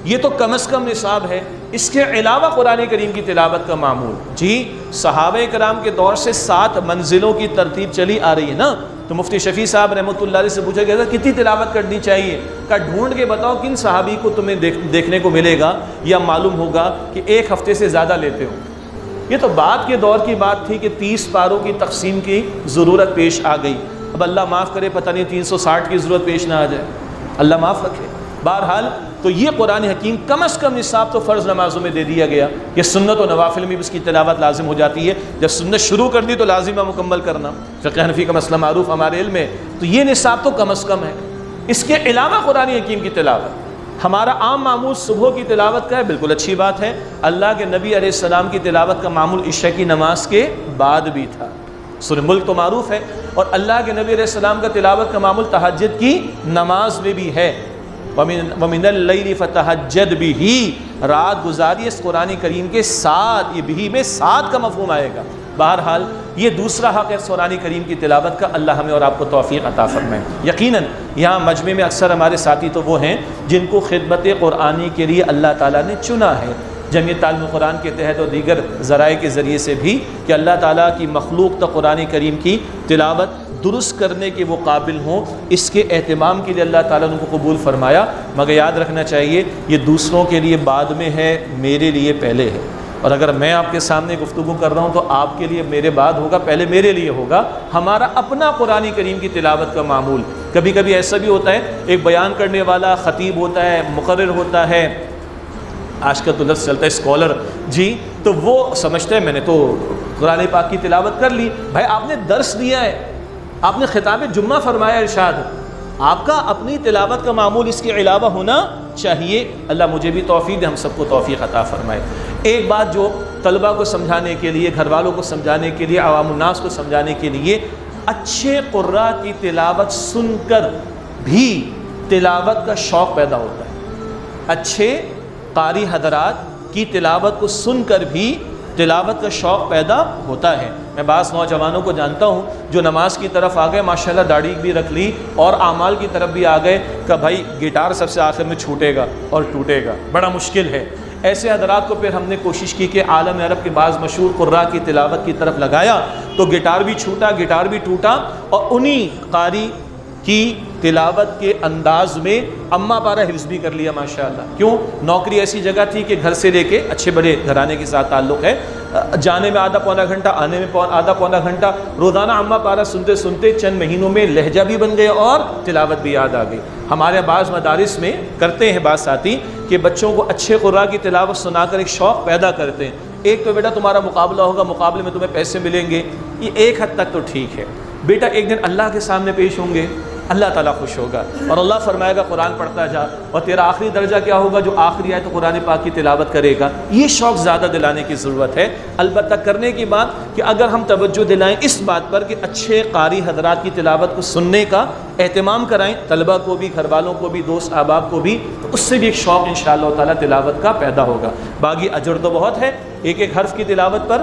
یہ تو کم از کم نصاب ہے. اس کے علاوہ قرآن کریم کی تلاوت کا معمول، جی صحابہ کرام کے دور سے 7 منزلوں کی ترتیب چلی آ رہی ہے نا. تو مفتی شفیع صاحب رحمۃ اللہ علیہ سے پوچھا گیا تھا کتنی تلاوت کرنی چاہیے؟ کہا ڈھونڈ کے بتاؤ کن صحابی کو تمہیں دیکھنے کو ملے گا یا معلوم ہوگا کہ 1 ہفتے سے زیادہ لیتے ہو. یہ تو بعد کے دور کی بات تھی کہ 30 پاروں کی تقسیم کی ضرورت پیش آ گئی. اب اللہ معاف کرے، پتہ نہیں 360 کی ضرورت پیش نہ آ جائے، اللہ معاف رکھے. بہرحال تو یہ قرآن حکیم کم از کم نصاب تو فرض نمازوں میں دے دیا گیا. یہ سنت و نوافل میں بھی اس کی تلاوت لازم ہو جاتی ہے. جب سنت شروع کر دی تو لازم ہے مکمل کرنا. فقہ حنفی کا مسئلہ معروف ہمارے علم میں، تو یہ نصاب تو کم از کم ہے. اس کے علاوہ قرآن حکیم کی تلاوت، ہمارا عام معمول صبح کی تلاوت کا ہے، بالکل اچھی بات ہے. اللہ کے نبی علیہ السلام کی تلاوت کا معمول عشاء کی نماز کے بعد بھی تھا. سورہ ملک تو معروف ہے، اور اللہ کے نبی علیہ السلام کا تلاوت کا معمول تہجد کی نماز میں بھی ہے. وَمِنَ اللَّيْلِ فَتَهَجَّدْ بِهِ، رات گزاری اس قرآن کریم کے ساتھ. یہ بھی میں ساتھ کا مفہوم آئے گا. بہرحال یہ دوسرا حق ہے قرآن کریم کی تلاوت کا. اللہ ہمیں اور آپ کو توفیق عطا فرمائے. یقیناً یہاں مجمع میں اکثر ہمارے ساتھی تو وہ ہیں جن کو خدمت قرآنی کے لیے اللہ تعالیٰ نے چنا ہے، جمعیت تعلیم قرآن کے تحت اور دیگر ذرائع کے ذریعے سے بھی، کہ اللہ تعالیٰ کی مخلوق تک قرآن کریم کی تلاوت درست کرنے کے وہ قابل ہوں. اس کے اہتمام کے لیے اللہ تعالیٰ نے ان کو قبول فرمایا. مگر یاد رکھنا چاہیے یہ دوسروں کے لیے بعد میں ہے، میرے لیے پہلے ہے. اور اگر میں آپ کے سامنے گفتگو کر رہا ہوں تو آپ کے لیے میرے بعد ہوگا، پہلے میرے لیے ہوگا. ہمارا اپنا قرآن کریم کی تلاوت کا معمول، کبھی کبھی ایسا بھی ہوتا ہے ایک بیان کرنے والا خطیب ہوتا ہے، مقرر ہوتا ہے، آج کا تو لفظ چلتا ہے اسکالر، جی تو وہ سمجھتا ہے میں نے تو قرآن پاک کی تلاوت کر لی. بھائی آپ نے درس دیا ہے، آپ نے خطاب جمعہ فرمایا، ارشاد، آپ کا اپنی تلاوت کا معمول اس کے علاوہ ہونا چاہیے. اللہ مجھے بھی توفیق دے، ہم سب کو توفیق عطا فرمائے. ایک بات جو طلبہ کو سمجھانے کے لیے، گھر والوں کو سمجھانے کے لیے، عوام الناس کو سمجھانے کے لیے، اچھے قراء کی تلاوت سن کر بھی تلاوت کا شوق پیدا ہوتا ہے. اچھے قاری حضرات کی تلاوت کو سن کر بھی تلاوت کا شوق پیدا ہوتا ہے. میں بعض نوجوانوں کو جانتا ہوں جو نماز کی طرف آ گئے، ماشاءاللہ داڑھی بھی رکھ لی اور اعمال کی طرف بھی آ گئے، کہ بھائی گٹار سب سے آخر میں چھوٹے گا اور ٹوٹے گا، بڑا مشکل ہے. ایسے حضرات کو پھر ہم نے کوشش کی کہ عالم عرب کے بعض مشہور قراء کی تلاوت کی طرف لگایا، تو گٹار بھی چھوٹا، گٹار بھی ٹوٹا، اور انہی قاری کی تلاوت کے انداز میں اما پارہ حفظ بھی کر لیا ماشاءاللہ. کیوں؟ نوکری ایسی جگہ تھی کہ گھر سے لے کے اچھے بڑے گھرانے کے ساتھ تعلق ہے، جانے میں آدھا پونا گھنٹہ، آنے میں آدھا پونا گھنٹہ، روزانہ اما پارہ سنتے سنتے چند مہینوں میں لہجہ بھی بن گیا اور تلاوت بھی یاد آ گئی. ہمارے بعض مدارس میں کرتے ہیں بعض ساتھی کہ بچوں کو اچھے قراء کی تلاوت سنا کر ایک شوق پیدا کرتے ہیں. ایک تو بیٹا تمہارا مقابلہ ہوگا، مقابلے میں تمہیں پیسے ملیں گے، یہ ایک حد تک تو ٹھیک ہے. بیٹا ایک دن اللہ کے سامنے پیش ہوں گے، اللہ تعالیٰ خوش ہوگا، اور اللہ فرمائے گا قرآن پڑھتا جا، اور تیرا آخری درجہ کیا ہوگا؟ جو آخری آیت قرآن پاک کی تلاوت کرے گا۔ یہ شوق زیادہ دلانے کی ضرورت ہے، البتہ کرنے کی بات کہ اگر ہم توجہ دلائیں اس بات پر کہ اچھے قاری حضرات کی تلاوت کو سننے کا اہتمام کرائیں، طلبہ کو بھی، گھر والوں کو بھی، دوست احباب کو بھی، تو اس سے بھی ایک شوق انشاءاللہ تعالیٰ تلاوت کا پیدا ہوگا۔ باقی اجر تو بہت ہے، ایک ایک حرف کی تلاوت پر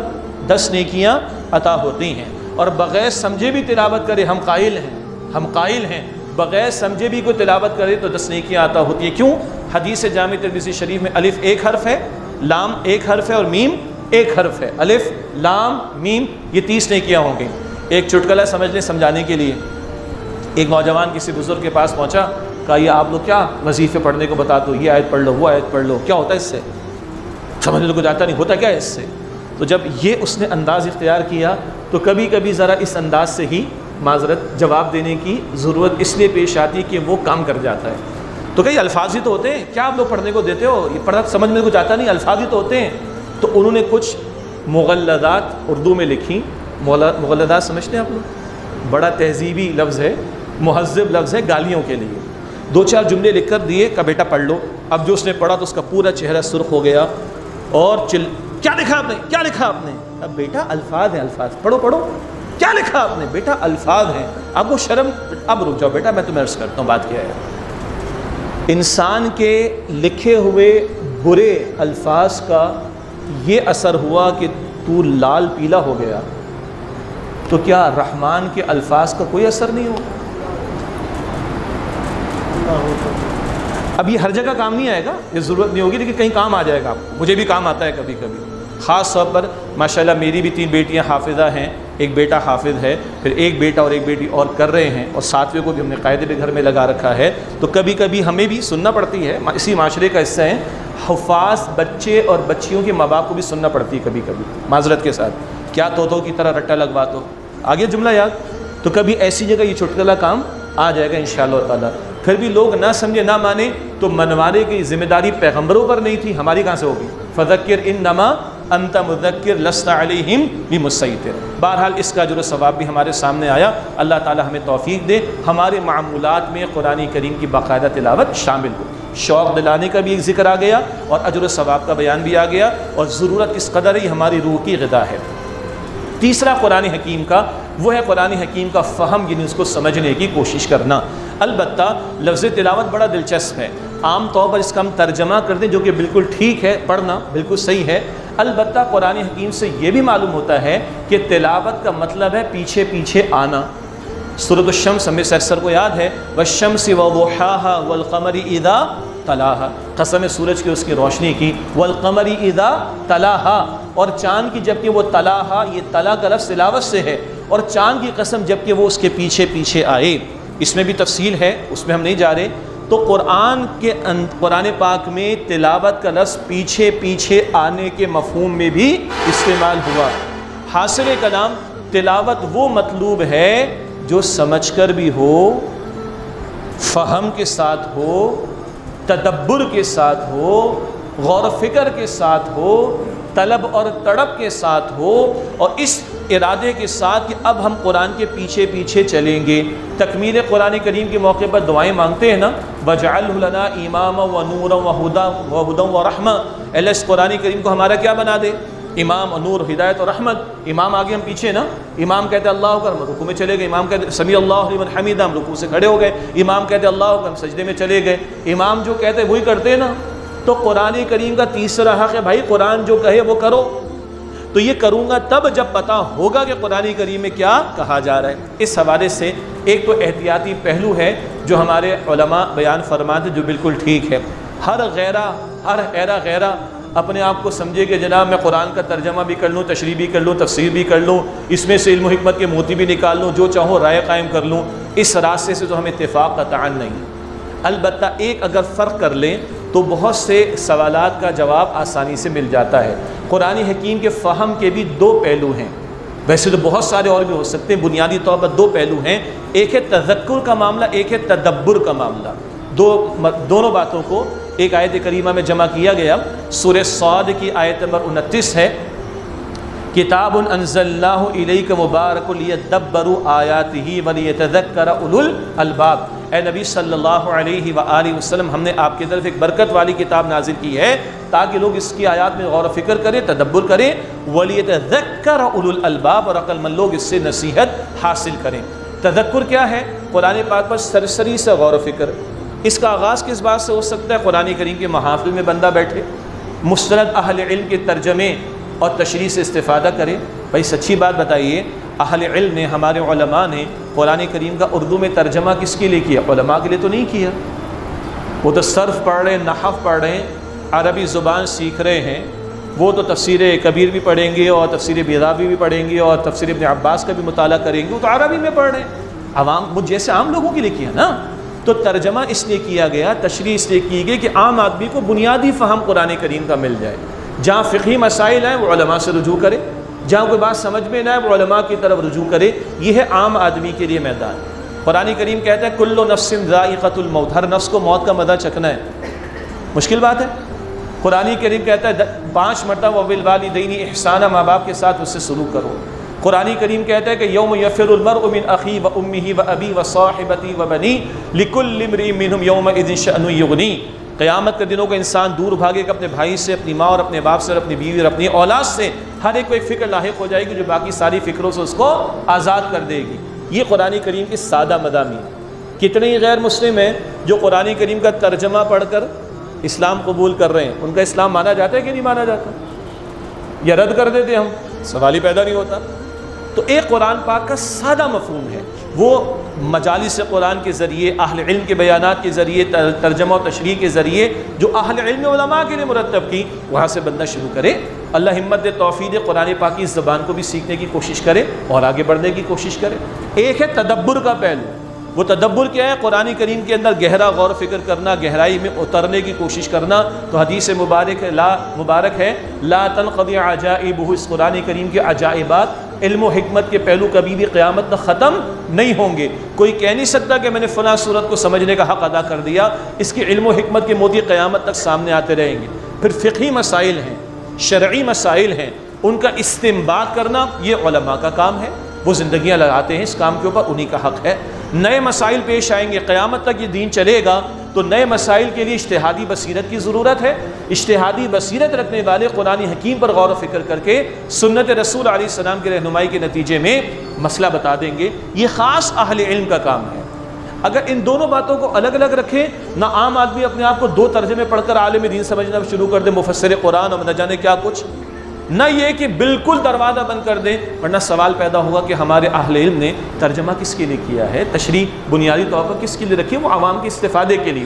10 نیکیاں عطا ہوتی ہیں، اور بغیر سمجھے بھی تلاوت کرے، ہم قائل ہیں بغیر سمجھے بھی کوئی تلاوت کرے تو 10 نیکیاں عطا ہوتی ہیں۔ کیوں؟ حدیث جامع ترمذی شریف میں الف ایک حرف ہے، لام ایک حرف ہے، اور میم ایک حرف ہے۔ الف لام میم، یہ 30 نیکیاں ہوں گی۔ ایک چٹکلا سمجھ لیں سمجھانے کے لیے، ایک نوجوان کسی بزرگ کے پاس پہنچا، کہا یہ آپ لوگ کیا وظیفے پڑھنے کو بتا دو، یہ آیت پڑھ لو، وہ آیت پڑھ لو، کیا ہوتا ہے اس سے؟ سمجھنے کو جاتا نہیں، ہوتا کیا ہے اس سے؟ تو جب یہ اس نے انداز اختیار کیا تو کبھی کبھی ذرا اس انداز سے ہی معذرت جواب دینے کی ضرورت اس لیے پیش آتی کہ وہ کام کر جاتا ہے۔ تو کئی الفاظ ہی تو ہوتے ہیں، کیا آپ لوگ پڑھنے کو دیتے ہو، یہ پڑھنا سمجھ میں کو جاتا نہیں، الفاظ ہی تو ہوتے ہیں۔ تو انہوں نے کچھ مغلظات اردو میں لکھی۔ مغلظات سمجھتے ہیں آپ لوگ؟ بڑا تہذیبی لفظ ہے، مہذب لفظ ہے گالیوں کے لیے۔ 2-4 جملے لکھ کر دیے کہ بیٹا پڑھ لو۔ اب جو اس نے پڑھا تو اس کا پورا چہرہ سرخ ہو گیا، اور کیا لکھا آپ نے، کیا لکھا آپ نے؟ اب بیٹا الفاظ ہیں، الفاظ پڑھو، کیا لکھا آپ نے؟ بیٹا الفاظ ہیں۔ اب وہ شرم، اب رک جاؤ بیٹا، میں تمہیں عرض کرتا ہوں بات کیا ہے۔ انسان کے لکھے ہوئے برے الفاظ کا یہ اثر ہوا کہ تو لال پیلا ہو گیا، تو کیا رحمان کے الفاظ کا کوئی اثر نہیں ہو؟ اب یہ ہر جگہ کام نہیں آئے گا، یہ ضرورت نہیں ہوگی، لیکن کہیں کام آ جائے گا آپ کو۔ مجھے بھی کام آتا ہے کبھی کبھی، خاص طور پر ماشاءاللہ میری بھی 3 بیٹیاں حافظہ ہیں، ایک بیٹا حافظ ہے، پھر ایک بیٹا اور ایک بیٹی اور کر رہے ہیں، اور 7ویں کو بھی ہم نے قاعدے پہ گھر میں لگا رکھا ہے۔ تو کبھی کبھی ہمیں بھی سننا پڑتی ہے، اسی معاشرے کا حصہ ہیں، حفاظ بچے اور بچیوں کے ماں باپ کو بھی سننا پڑتی ہے کبھی کبھی، معذرت کے ساتھ، کیا طوطوں کی طرح رٹا لگوا تو آگے جملہ یاد۔ تو کبھی ایسی جگہ یہ چٹکلا کام آ جائے گا انشاءاللہ تعالیٰ۔ پھر بھی لوگ نہ سمجھے نہ مانے تو منوانے کی ذمہ داری پیغمبروں پر نہیں تھی، ہماری کہاں سے ہوگی؟ فذکر انما انت مذکر لست علیہم بمسیطر۔ بہرحال اس کا اجر و ثواب بھی ہمارے سامنے آیا، اللہ تعالی ہمیں توفیق دے ہمارے معمولات میں قرآن کریم کی باقاعدہ تلاوت شامل ہو۔ شوق دلانے کا بھی ایک ذکر آ گیا، اور اجر و ثواب کا بیان بھی آ گیا، اور ضرورت اس قدر ہی ہماری روح کی غذا ہے۔ تیسرا قرآن حکیم کا وہ ہے قرآن حکیم کا فہم، یعنی اس کو سمجھنے کی کوشش کرنا۔ البتہ لفظ تلاوت بڑا دلچسپ ہے، عام طور پر اس کا ہم ترجمہ کر دیں جو کہ بالکل ٹھیک ہے، پڑھنا بالکل صحیح ہے۔ البتہ قرآن حکیم سے یہ بھی معلوم ہوتا ہے کہ تلاوت کا مطلب ہے پیچھے پیچھے آنا۔ سورۃ الشمس ہمیں اکثر کو یاد ہے، والشمس وضحاها والقمر اذا تلاها، قسم سورج کی اس کی روشنی کی، والقمر اذا تلاها، اور چاند کی جبکہ وہ تلاها، یہ تلا کا لفظ تلاوت سے ہے، اور چاند کی قسم جبکہ وہ اس کے پیچھے پیچھے آئے۔ اس میں بھی تفصیل ہے، اس میں ہم نہیں جا رہے۔ تو قرآن پاک میں تلاوت کا لفظ پیچھے پیچھے آنے کے مفہوم میں بھی استعمال ہوا۔ حاصل کلام تلاوت وہ مطلوب ہے جو سمجھ کر بھی ہو، فہم کے ساتھ ہو، تدبر کے ساتھ ہو، غور و فکر کے ساتھ ہو، طلب اور تڑپ کے ساتھ ہو، اور اس ارادے کے ساتھ کہ اب ہم قرآن کے پیچھے پیچھے چلیں گے۔ تکمیل قرآن کریم کے موقع پر دعائیں مانگتے ہیں نا، وَجْعَلْهُ لَنَا إِمَامًا وَنُورًا وَهُدًى وَرَحْمَةً، اللہ اس قرآن کریم کو ہمارا کیا بنا دے؟ امام اور نور، ہدایت اور رحمت۔ امام آگے ہم پیچھے نا، امام کہتے اللہ اکبر ہم رکوع میں چلے گئے، امام کہتے سمیع اللہ لمن حمیدہ ہم رکوع سے کھڑے ہو گئے، امام کہتے اللہ اکبر ہم سجدے میں چلے گئے، امام جو کہتے وہی کرتے ہیں نا۔ تو قرآن کریم کا تیسرا حق ہے بھائی قرآن جو کہے وہ کرو۔ تو یہ کروں گا تب جب پتہ ہوگا کہ قرآن کریم میں کیا کہا جا رہا ہے۔ اس حوالے سے ایک تو احتیاطی پہلو ہے جو ہمارے علماء بیان فرماتے جو بالکل ٹھیک ہے۔ ہر غیرہ اپنے آپ کو سمجھے کہ جناب میں قرآن کا ترجمہ بھی کر لوں، تشریح بھی کر لوں، تفسیر بھی کر لوں، اس میں سے علم و حکمت کے موتی بھی نکال لوں، جو چاہوں رائے قائم کر لوں، اس راستے سے تو ہم اتفاق قطعاً نہیں۔ البتہ ایک اگر فرق کر لیں تو بہت سے سوالات کا جواب آسانی سے مل جاتا ہے۔ قرآن حکیم کے فہم کے بھی 2 پہلو ہیں، ویسے تو بہت سارے اور بھی ہو سکتے ہیں، بنیادی طور پر 2 پہلو ہیں، ایک ہے تذکر کا معاملہ، ایک ہے تدبر کا معاملہ۔ دونوں باتوں کو ایک آیت کریمہ میں جمع کیا گیا۔ سورہ صاد کی آیت نمبر 29 ہے، کتاب انزلناہ الیک مبارک لیدبروا آیاتہ ولیتذکر اولو الالباب، اے نبی صلی اللہ علیہ وآلہ وسلم، ہم نے آپ کی طرف ایک برکت والی کتاب نازل کی ہے تاکہ لوگ اس کی آیات میں غور و فکر کریں، تدبر کریں، ولیتذکر اولو الالباب، اور عقل مند لوگ اس سے نصیحت حاصل کریں۔ تذکر کیا ہے؟ قرآن پاک پر سرسری سے غور و فکر۔ اس کا آغاز کس بات سے ہو سکتا ہے؟ قرآن کریم کے محافل میں بندہ بیٹھے، مستند اہل علم کے ترجمے اور تشریح سے استفادہ کرے۔ بھائی سچی بات بتائیے، اہل علم نے، ہمارے علماء نے قرآن کریم کا اردو میں ترجمہ کس کے لیے کیا؟ علماء کے لیے تو نہیں کیا۔ وہ تو صرف پڑھ رہے ہیں، نحو پڑھ رہے ہیں، عربی زبان سیکھ رہے ہیں، وہ تو تفسیر کبیر بھی پڑھیں گے اور تفسیر بیضاوی بھی پڑھیں گے اور تفسیر ابن عباس کا بھی مطالعہ کریں گے، وہ تو عربی میں پڑھ رہے ہیں۔ عوام مجھ جیسے عام لوگوں کے لیے کیا نا، تو ترجمہ اس لیے کیا گیا، تشریح اس لیے کی گئی کہ عام آدمی کو بنیادی فہم قرآن کریم کا مل جائے۔ جہاں فقہی مسائل ہیں وہ علماء سے رجوع کرے، جہاں کوئی بات سمجھ میں نہ آئے وہ علماء کی طرف رجوع کرے۔ یہ ہے عام آدمی کے لیے میدان۔ قرآن کریم کہتا ہے کل نفس ذائقۃ الموت، ہر نفس کو موت کا مزہ چکھنا ہے۔ مشکل بات ہے؟ قرآن کریم کہتا ہے 5 مرتبہ وبالوالدین احسانا، ماں باپ کے ساتھ اس سے سلوک کرو۔ قرآن کریم کہتا ہے کہ یوم یفر المرء من اخیہ و امہ و ابی و صاحبتی و بنی لکل امرئ منہم یومئذ شأن یغنی، قیامت کے دنوں کو انسان دور بھاگے گا اپنے بھائی سے، اپنی ماں اور اپنے باپ سے اور اپنی بیوی اور اپنی اولاد سے، ہر ایک کو ایک فکر لاحق ہو جائے گی جو باقی ساری فکروں سے اس کو آزاد کر دے گی۔ یہ قرآن کریم کی سادہ مضامین۔ کتنے ہی غیر مسلم ہیں جو قرآن کریم کا ترجمہ پڑھ کر اسلام قبول کر رہے ہیں، ان کا اسلام مانا جاتا ہے کہ نہیں مانا جاتا؟ یا رد کر دیتے ہم؟ سوال ہی پیدا نہیں ہوتا۔ تو ایک قرآن پاک کا سادہ مفہوم ہے، وہ مجالس قرآن کے ذریعے، اہل علم کے بیانات کے ذریعے، ترجمہ و تشریح کے ذریعے جو اہل علم علماء کے لیے مرتب کی، وہاں سے بندہ شروع کرے۔ اللہ ہمت دے، توفیق دے، قرآن پاک کی اس زبان کو بھی سیکھنے کی کوشش کرے اور آگے بڑھنے کی کوشش کرے۔ ایک ہے تدبر کا پہلو۔ وہ تدبر کیا ہے؟ قرآن کریم کے اندر گہرا غور و فکر کرنا، گہرائی میں اترنے کی کوشش کرنا۔ تو حدیث مبارک ہے لا تنقضی عجائبہ، اس قرآن کریم کے عجائبات، علم و حکمت کے پہلو کبھی بھی قیامت تک ختم نہیں ہوں گے۔ کوئی کہہ نہیں سکتا کہ میں نے فلاں صورت کو سمجھنے کا حق ادا کر دیا، اس کی علم و حکمت کے موتی قیامت تک سامنے آتے رہیں گے۔ پھر فقہی مسائل ہیں، شرعی مسائل ہیں، ان کا استنباط کرنا یہ علماء کا کام ہے، وہ زندگیاں لگاتے ہیں اس کام کے اوپر، انہی کا حق ہے۔ نئے مسائل پیش آئیں گے، قیامت تک یہ دین چلے گا، تو نئے مسائل کے لیے اجتہادی بصیرت کی ضرورت ہے۔ اجتہادی بصیرت رکھنے والے قرآن حکیم پر غور و فکر کر کے سنت رسول علیہ السلام کی رہنمائی کے نتیجے میں مسئلہ بتا دیں گے۔ یہ خاص اہل علم کا کام ہے۔ اگر ان دونوں باتوں کو الگ الگ رکھیں، نہ عام آدمی اپنے آپ کو 2 ترجمے پڑھ کر عالم دین سمجھنا شروع کر دے، مفسر قرآن اور نہ جانے کیا کچھ، نہ یہ کہ بالکل دروازہ بند کر دیں، ورنہ سوال پیدا ہوگا کہ ہمارے اہل علم نے ترجمہ کس کے لیے کیا ہے، تشریح بنیادی طور پر کس کے لیے رکھی ہے؟ وہ عوام کے استفادے کے لیے۔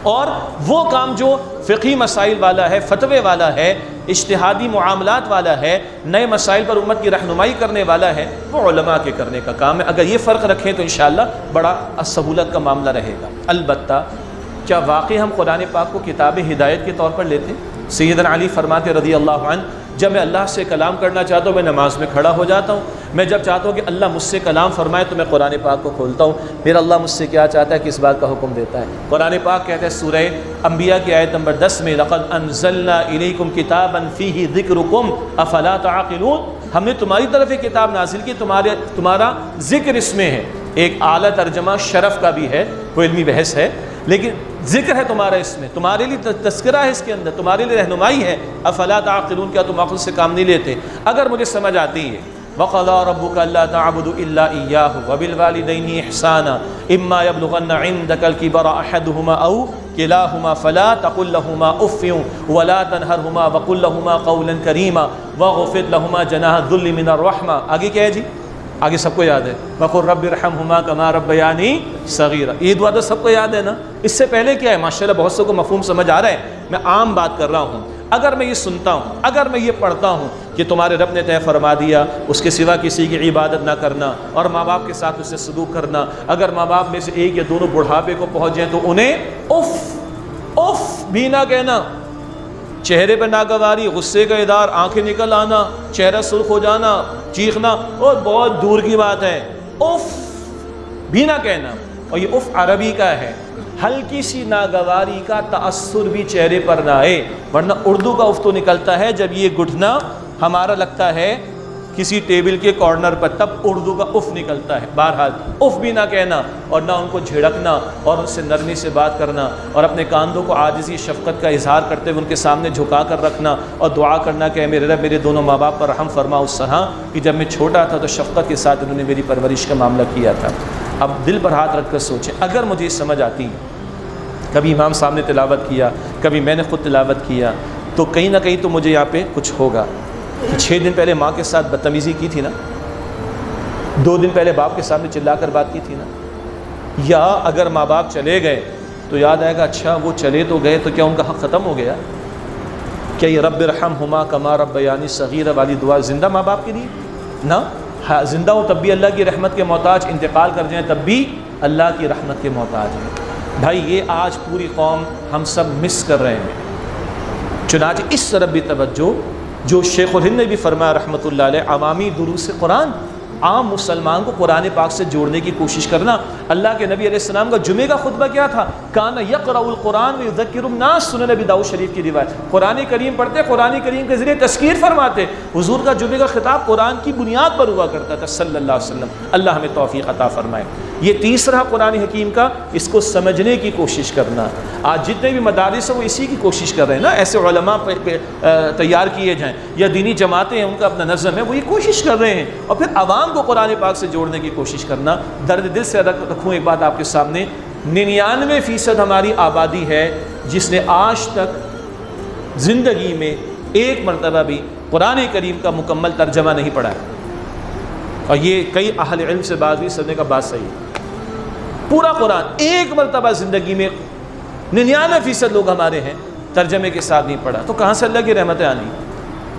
اور وہ کام جو فقہی مسائل والا ہے، فتوے والا ہے، اجتہادی معاملات والا ہے، نئے مسائل پر امت کی رہنمائی کرنے والا ہے، وہ علماء کے کرنے کا کام ہے۔ اگر یہ فرق رکھیں تو انشاءاللہ بڑا سہولت کا معاملہ رہے گا۔ البتہ کیا واقعی ہم قرآن پاک کو کتاب ہدایت کے طور پر لیتے؟ سیدنا علی فرماتے رضی اللہ عنہ، جب میں اللہ سے کلام کرنا چاہتا ہوں میں نماز میں کھڑا ہو جاتا ہوں، میں جب چاہتا ہوں کہ اللہ مجھ سے کلام فرمائے تو میں قرآن پاک کو کھولتا ہوں، میرا اللہ مجھ سے کیا چاہتا ہے، کس بات کا حکم دیتا ہے۔ قرآن پاک کہتا ہے سورہ انبیاء کی آیت نمبر 10 میں لَقَدْ أَنزَلْنَا إِلَيْكُمْ كِتَابًا فِيهِ ذِكْرُكُمْ أَفَلَا تَعْقِلُونَ، ہم نے تمہاری طرف ایک کتاب نازل کی، تمہارا ذکر اس میں ہے۔ ایک اعلیٰ ترجمہ شرف کا بھی ہے، وہ علمی بحث ہے، لیکن ذکر ہے تمہارا اس میں، تمہارے لیے تذکرہ ہے اس کے اندر، تمہارے لیے رہنمائی ہے۔ افلا تعقلون، کیا تم عقل سے کام نہیں لیتے؟ اگر مجھے سمجھ آتی ہے وَقَضَىٰ رَبُّكَ أَلَّا تَعْبُدُوا إِلَّا إِيَّاهُ وَبِالْوَالِدَيْنِ إِحْسَانًا إِمَّا يَبْلُغَنَّ عِندَكَ الْكِبَرَ أَحَدُهُمَا أَوْ كِلَاهُمَا فَلَا تَقُل لَّهُمَا أُفٍّ وَلَا تَنْهَرْهُمَا وَقُل لَّهُمَا قَوْلًا كَرِيمًا وَاخْفِضْ لَهُمَا جَنَاحَ الذُّلِّ مِنَ الرَّحْمَةِ۔ آگے کیا ہے جی؟ آگے سب کو یاد ہے وَقُلْ رَبِّ ارْحَمْهُمَا كَمَا رَبَّيَانِي صَغِيرًا، یہ دعا تو سب کو یاد ہے نا۔ اس سے پہلے کیا ہے؟ ماشاءاللہ بہت سے کو مفہوم سمجھ آ رہا ہے، میں عام بات کر رہا ہوں۔ اگر میں یہ سنتا ہوں، اگر میں یہ پڑھتا ہوں کہ تمہارے رب نے طے فرما دیا اس کے سوا کسی کی عبادت نہ کرنا اور ماں باپ کے ساتھ اس سے سلوک کرنا، اگر ماں باپ میں سے ایک یا دونوں بڑھاپے کو پہنچ جائیں تو انہیں اف بھی نہ کہنا، چہرے پہ ناگواری، غصے کا اظہار، آنکھیں نکل آنا، چہرہ سرخ ہو جانا، چیخنا، اور بہت دور کی بات ہے، اف بھی نہ کہنا۔ اور یہ اف عربی کا ہے، ہلکی سی ناگواری کا تأثر بھی چہرے پر نہ آئے، ورنہ اردو کا اف تو نکلتا ہے جب یہ گھٹنا ہمارا لگتا ہے کسی ٹیبل کے کارنر پر، تب اردو کا اف نکلتا ہے۔ بہرحال اف بھی نہ کہنا اور نہ ان کو جھڑکنا اور ان سے نرمی سے بات کرنا، اور اپنے کاندھوں کو عاجزی شفقت کا اظہار کرتے ہوئے ان کے سامنے جھکا کر رکھنا اور دعا کرنا کہ اے میرے رب میرے دونوں ماں باپ پر رحم فرما، اس طرح کہ جب میں چھوٹا تھا تو شفقت کے ساتھ انہوں نے میری پرورش کا معاملہ کیا تھا۔ اب دل پر ہاتھ رکھ کر سوچیں، اگر مجھے سمجھ آتی، کبھی امام صاحب نے تلاوت کیا، کبھی میں نے خود تلاوت کیا، تو کہیں نہ کہیں تو مجھے یہاں پہ کچھ ہوگا کہ 6 دن پہلے ماں کے ساتھ بدتمیزی کی تھی نا، 2 دن پہلے باپ کے سامنے چلا کر بات کی تھی نا، یا اگر ماں باپ چلے گئے تو یاد آئے گا اچھا وہ چلے تو گئے تو کیا ان کا حق ختم ہو گیا؟ کیا یہ رب ارحمہما کما ربیانی صغیرہ والی دعا زندہ ماں باپ کے لیے؟ نہ، زندہ ہو تب بھی اللہ کی رحمت کے محتاج، انتقال کر جائیں تب بھی اللہ کی رحمت کے محتاج ہیں۔ بھائی یہ آج پوری قوم ہم سب مس کر رہے ہیں۔ چنانچہ اس طرف بھی توجہ، جو شیخ الہند نے بھی فرمایا رحمۃ اللہ علیہ، عوامی دروس قرآن، عام مسلمان کو قرآن پاک سے جوڑنے کی کوشش کرنا۔ اللہ کے نبی علیہ السلام کا جمعے کا خطبہ کیا تھا؟ کان یقرأ القرآن ویذکر الناس، سنن نبی داؤد شریف کی روایت، قرآن کریم پڑھتے، قرآن کریم کے ذریعے تذکیر فرماتے۔ حضور کا جمعے کا خطاب قرآن کی بنیاد پر ہوا کرتا تھا صلی اللہ علیہ وسلم۔ اللہ ہمیں توفیق عطا فرمائے۔ یہ تیسرا قرآن حکیم کا، اس کو سمجھنے کی کوشش کرنا۔ آج جتنے بھی مدارس ہیں وہ اسی کی کوشش کر رہے ہیں نا، ایسے علماء تیار کیے جائیں یا دینی جماعتیں ہیں ان کا اپنا نظم ہے، وہ یہ کوشش کر رہے ہیں، اور پھر عوام کو قرآن پاک سے جوڑنے کی کوشش کرنا۔ درد دل سے رکھوں ایک بات آپ کے سامنے، 99% ہماری آبادی ہے جس نے آج تک زندگی میں ایک مرتبہ بھی قرآن کریم کا مکمل ترجمہ نہیں پڑھا ہے، اور یہ کئی اہل علم سے بات بھی سننے کا بات صحیح ہے۔ پورا قرآن ایک مرتبہ زندگی میں 99% لوگ ہمارے ہیں ترجمے کے ساتھ نہیں پڑھا، تو کہاں سے اللہ کی رحمتیں آنی؟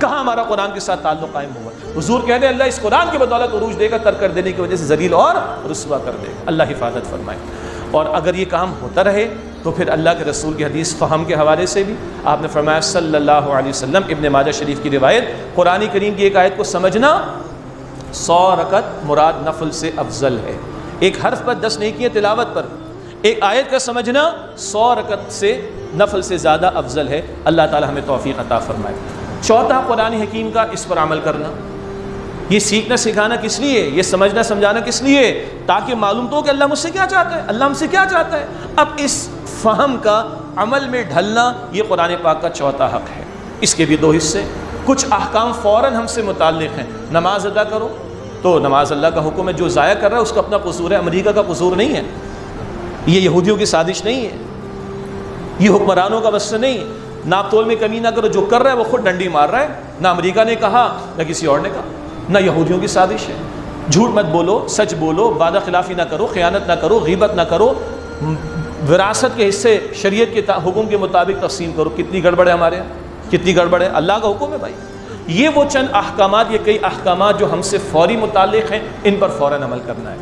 کہاں ہمارا قرآن کے ساتھ تعلق قائم ہوا؟ حضور کہہ رہے ہیں اللہ اس قرآن کی بدولت عروج دے گا، ترک کر دینے کی وجہ سے ذلیل اور رسوا کر دے گا۔ اللہ حفاظت فرمائے۔ اور اگر یہ کام ہوتا رہے تو پھر اللہ کے رسول کی حدیث فہم کے حوالے سے بھی آپ نے فرمایا صلی اللہ علیہ وسلم، ابن ماجہ شریف کی روایت، قرآن کریم کی ایک آیت کو سمجھنا 100 رکعت مراد نفل سے افضل ہے۔ ایک حرف پر 10 نیکیاں تلاوت پر، ایک آیت کا سمجھنا 100 رکعت سے نفل سے زیادہ افضل ہے۔ اللہ تعالی ہمیں توفیق عطا فرمائے۔ چوتھا قرآن حکیم کا اس پر عمل کرنا۔ یہ سیکھنا سکھانا کس لیے؟ یہ سمجھنا سمجھانا کس لیے؟ تاکہ معلوم تو ہو کہ اللہ مجھ سے کیا چاہتا ہے، اللہ ہم سے کیا چاہتا ہے۔ اب اس فہم کا عمل میں ڈھلنا یہ قرآن پاک کا چوتھا حق ہے۔ اس کے بھی 2 حصے، کچھ احکام فوراً ہم سے متعلق ہیں، نماز ادا کرو تو نماز اللہ کا حکم ہے، جو ضائع کر رہا ہے اس کا اپنا قصور ہے، امریکہ کا قصور نہیں ہے، یہ یہودیوں کی سازش نہیں ہے، یہ حکمرانوں کا مسئلہ نہیں ہے۔ ناپ تول میں کمی نہ کرو، جو کر رہا ہے وہ خود ڈنڈی مار رہا ہے، نہ امریکہ نے کہا نہ کسی اور نے کہا، نہ یہودیوں کی سازش ہے۔ جھوٹ مت بولو، سچ بولو، وعدہ خلافی نہ کرو، خیانت نہ کرو، غیبت نہ کرو، وراثت کے حصے شریعت کے حکم کے مطابق تقسیم کرو۔ کتنی گڑبڑ ہے ہمارے یہاں، کتنی گڑبڑ ہے، اللہ کا حکم ہے بھائی۔ یہ وہ چند احکامات، یہ کئی احکامات جو ہم سے فوری متعلق ہیں، ان پر فوراً عمل کرنا ہے۔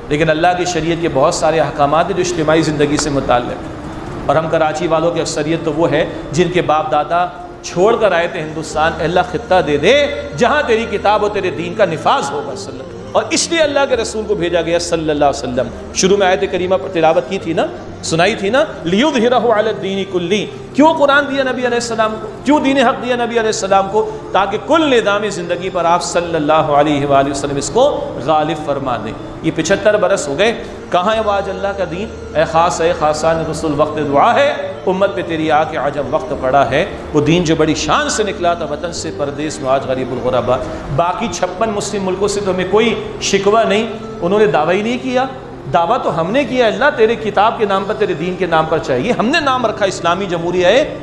لیکن اللہ کی شریعت کے بہت سارے احکامات ہیں جو اجتماعی زندگی سے متعلق ہیں، اور ہم کراچی والوں کی اکثریت تو وہ ہے جن کے باپ دادا چھوڑ کر آئے تھے ہندوستان، اللہ خطہ دے دے جہاں تیری کتاب و تیرے دین کا نفاذ ہوگا صلی اللہ علیہ وسلم، اور اس لیے اللہ کے رسول کو بھیجا گیا صلی اللہ علیہ وسلم۔ شروع میں آیت کریمہ پر تلاوت کی تھی نا، سنائی تھی نا، لِيُظْهِرَهُ عَلَى الدِّينِ كُلِّهِ، کیوں قرآن دیا نبی علیہ السلام کو، کیوں دین حق دیا نبی علیہ السلام کو؟ تاکہ کل نظام زندگی پر آپ صلی اللہ علیہ وآلہ وسلم اس کو غالب فرما دیں۔ یہ 75 برس ہو گئے، کہاں ہے وہ آج اللہ کا دین؟ اے خاص اے خاصان رسول وقت دعا ہے، امت پہ تیری آ کے عجب وقت پڑا ہے۔ وہ دین جو بڑی شان سے نکلا تھا وطن سے پردیس میں، آج غریب الغربا۔ باقی 56 مسلم ملکوں سے تو ہمیں کوئی شکوہ نہیں، انہوں نے دعویٰ ہی نہیں کیا۔ دعویٰ تو ہم نے کیا، اللہ تیرے کتاب کے نام پر، تیرے دین کے نام پر چاہیے، ہم نے نام رکھا اسلامی جمہوریہ ہے،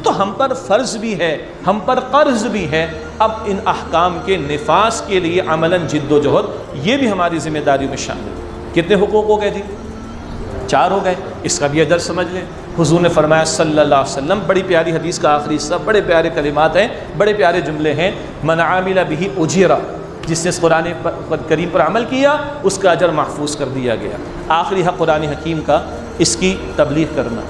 تو ہم پر فرض بھی ہے، ہم پر قرض بھی ہے۔ اب ان احکام کے نفاذ کے لیے عملاً جد و جہد، یہ بھی ہماری ذمہ داریوں میں شامل ہے۔ کتنے حقوق ہو گئے جی؟ 4 ہو گئے، اس کا بھی اجر سمجھ لیں۔ حضور نے فرمایا صلی اللہ علیہ وسلم، بڑی پیاری حدیث کا آخری حصہ، بڑے پیارے کلمات ہیں، بڑے پیارے جملے ہیں، من عامل بہ اجر، جس نے اس قرآن کریم پر عمل کیا اس کا اجر محفوظ کر دیا گیا۔ آخری حق قرآن حکیم کا، اس کی تبلیغ کرنا۔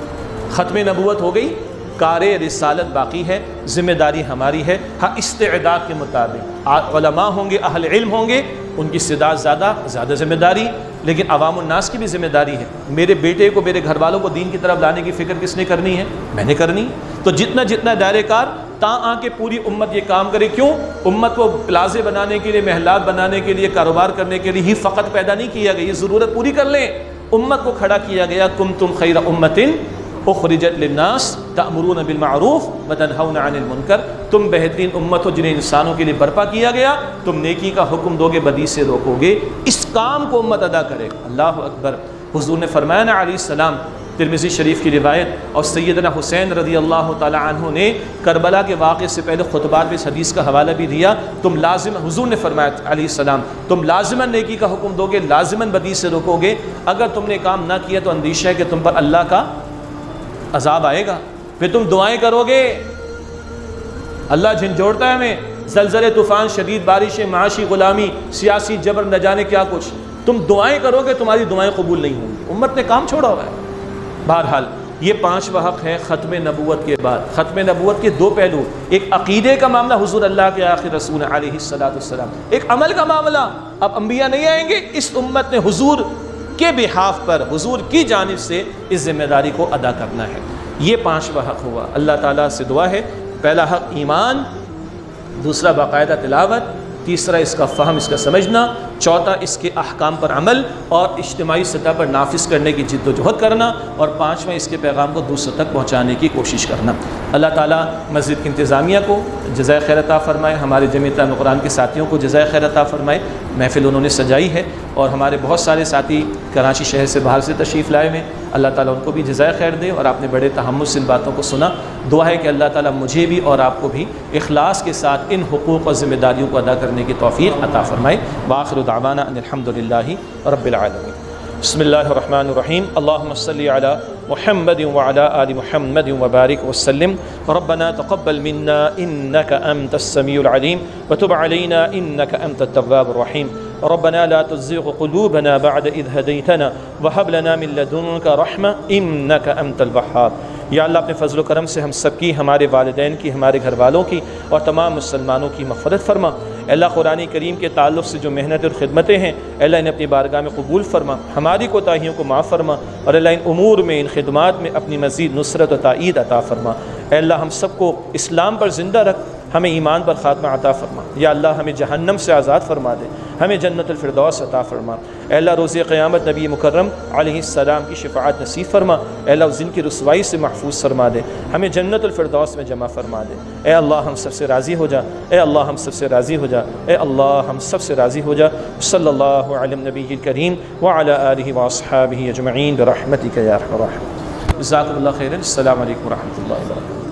ختم نبوت ہو گئی، کار رسالت باقی ہے، ذمہ داری ہماری ہے، ہاں استعداد کے مطابق علماء ہوں گے، اہل علم ہوں گے، ان کی استعداد زیادہ ذمہ داری، لیکن عوام الناس کی بھی ذمہ داری ہے۔ میرے بیٹے کو، میرے گھر والوں کو دین کی طرف لانے کی فکر کس نے کرنی ہے؟ میں نے کرنی ہے۔ تو جتنا دائرہ کار آ کے پوری امت یہ کام کرے. کیوں؟ امت کو پلازے بنانے کے لیے، محلات بنانے کے لیے، کاروبار کرنے کے لیے ہی فقط پیدا نہیں کیا گیا، یہ ضرورت پوری کر لیں. امت کو کھڑا کیا گیا، کنتم خیر امت اخرجت للناس تأمرون بالمعروف وتنہون عن المنکر، تم بہترین امت ہو جنہیں انسانوں کے لیے برپا کیا گیا، تم نیکی کا حکم دو گے، بدی سے روکو گے. اس کام کو امت ادا کرے. اللہ اکبر. حضور نے فرمایا نا علیہ السلام، ترمذی شریف کی روایت، اور سیدنا حسین رضی اللہ تعالی عنہ نے کربلا کے واقعے سے پہلے خطبات میں اس حدیث کا حوالہ بھی دیا. تم لازم، حضور نے فرمایا علیہ السلام، تم لازماً نیکی کا حکم دو گے، لازماً بدی سے روکو گے. اگر تم نے کام نہ کیا تو اندیشہ ہے کہ تم پر اللہ کا عذاب آئے گا. پھر تم دعائیں کرو گے، اللہ جھنجھوڑتا ہے ہمیں، زلزلے، طوفان، شدید بارشیں، معاشی غلامی، سیاسی جبر، نہ جانے کیا کچھ. تم دعائیں کرو گے، تمہاری دعائیں قبول نہیں ہوں گی. امت نے کام چھوڑا ہوا ہے. بہرحال یہ 5واں حق ہے ختم نبوت کے بعد. ختم نبوت کے 2 پہلو، ایک عقیدے کا معاملہ، حضور اللہ کے آخر رسول علیہ السلام، ایک عمل کا معاملہ. اب انبیاء نہیں آئیں گے، اس امت نے حضور کے بحاف پر، حضور کی جانب سے اس ذمہ داری کو ادا کرنا ہے. یہ 5واں حق ہوا. اللہ تعالیٰ سے دعا ہے، پہلا حق ایمان، دوسرا باقاعدہ تلاوت، تیسرا اس کا فہم، اس کا سمجھنا، چوتھا اس کے احکام پر عمل اور اجتماعی سطح پر نافذ کرنے کی جد و جہد کرنا، اور 5واں اس کے پیغام کو دوسروں تک پہنچانے کی کوشش کرنا. اللہ تعالیٰ مسجد کی انتظامیہ کو جزائے خیر عطا فرمائے، ہمارے جمیعت علماء قرآن کے ساتھیوں کو جزائے خیر عطا فرمائے. محفل انہوں نے سجائی ہے، اور ہمارے بہت سارے ساتھی کراچی شہر سے باہر سے تشریف لائے ہوئے. اللہ تعالیٰ ان کو بھی جزائے خیر دے، اور آپ نے بڑے تحمل سے ان باتوں کو سنا. دعا ہے کہ اللہ تعالیٰ مجھے بھی اور آپ کو بھی اخلاص کے ساتھ ان حقوق اور ذمہ داریوں کو ادا کرنے کی توفیق عطا فرمائے. وآخر دعوانا ان الحمد للہ رب العالمین. بسم اللہ الرحمن الرحیم. اللہم صلی علی محمد وعلی آل محمد وبارک وسلم. ربنا تقبل منا انک انت السمیع العلیم وتب علینا انک انت التواب الرحیم. ربنا لا تزغ قلوبنا بعد اذ هديتنا وهب لنا من لدنك رحمة انك انت الوهاب. یا اللہ اپنے فضل و کرم سے ہم سب کی، ہمارے والدین کی، ہمارے گھر والوں کی اور تمام مسلمانوں کی مغفرت فرما. اے اللہ قرآن کریم کے تعلق سے جو محنت اور خدمتیں ہیں، اے اللہ انہیں اپنی بارگاہ میں قبول فرما، ہماری کوتاہیوں کو معاف فرما، اور اے اللہ ان امور میں، ان خدمات میں اپنی مزید نصرت و تائید عطا فرما. اے اللہ ہم سب کو اسلام پر زندہ رکھ، ہمیں ایمان پر خاتمہ عطا فرما. یا اللہ ہمیں جہنم سے آزاد فرما دے، ہمیں جنت الفردوس عطا فرما. اے اللہ روز قیامت نبی مکرم علیہ السلام کی شفاعت نصیب فرما. اے اللہ اس دن کی رسوائی سے محفوظ فرما دے، ہمیں جنت الفردوس میں جمع فرما دے. اے اللہ ہم سب سے راضی ہو جا، اے اللہ ہم سب سے راضی ہو جا، اے اللہ ہم سب سے راضی ہو جا. صلی اللہ علی النبی الکریم وعلی آلہ واصحابہ اجمعین برحمتک یا ارحم الراحمین. جزاکم اللہ خیرا. السلام علیکم ورحمۃ اللہ وبرکاتہ.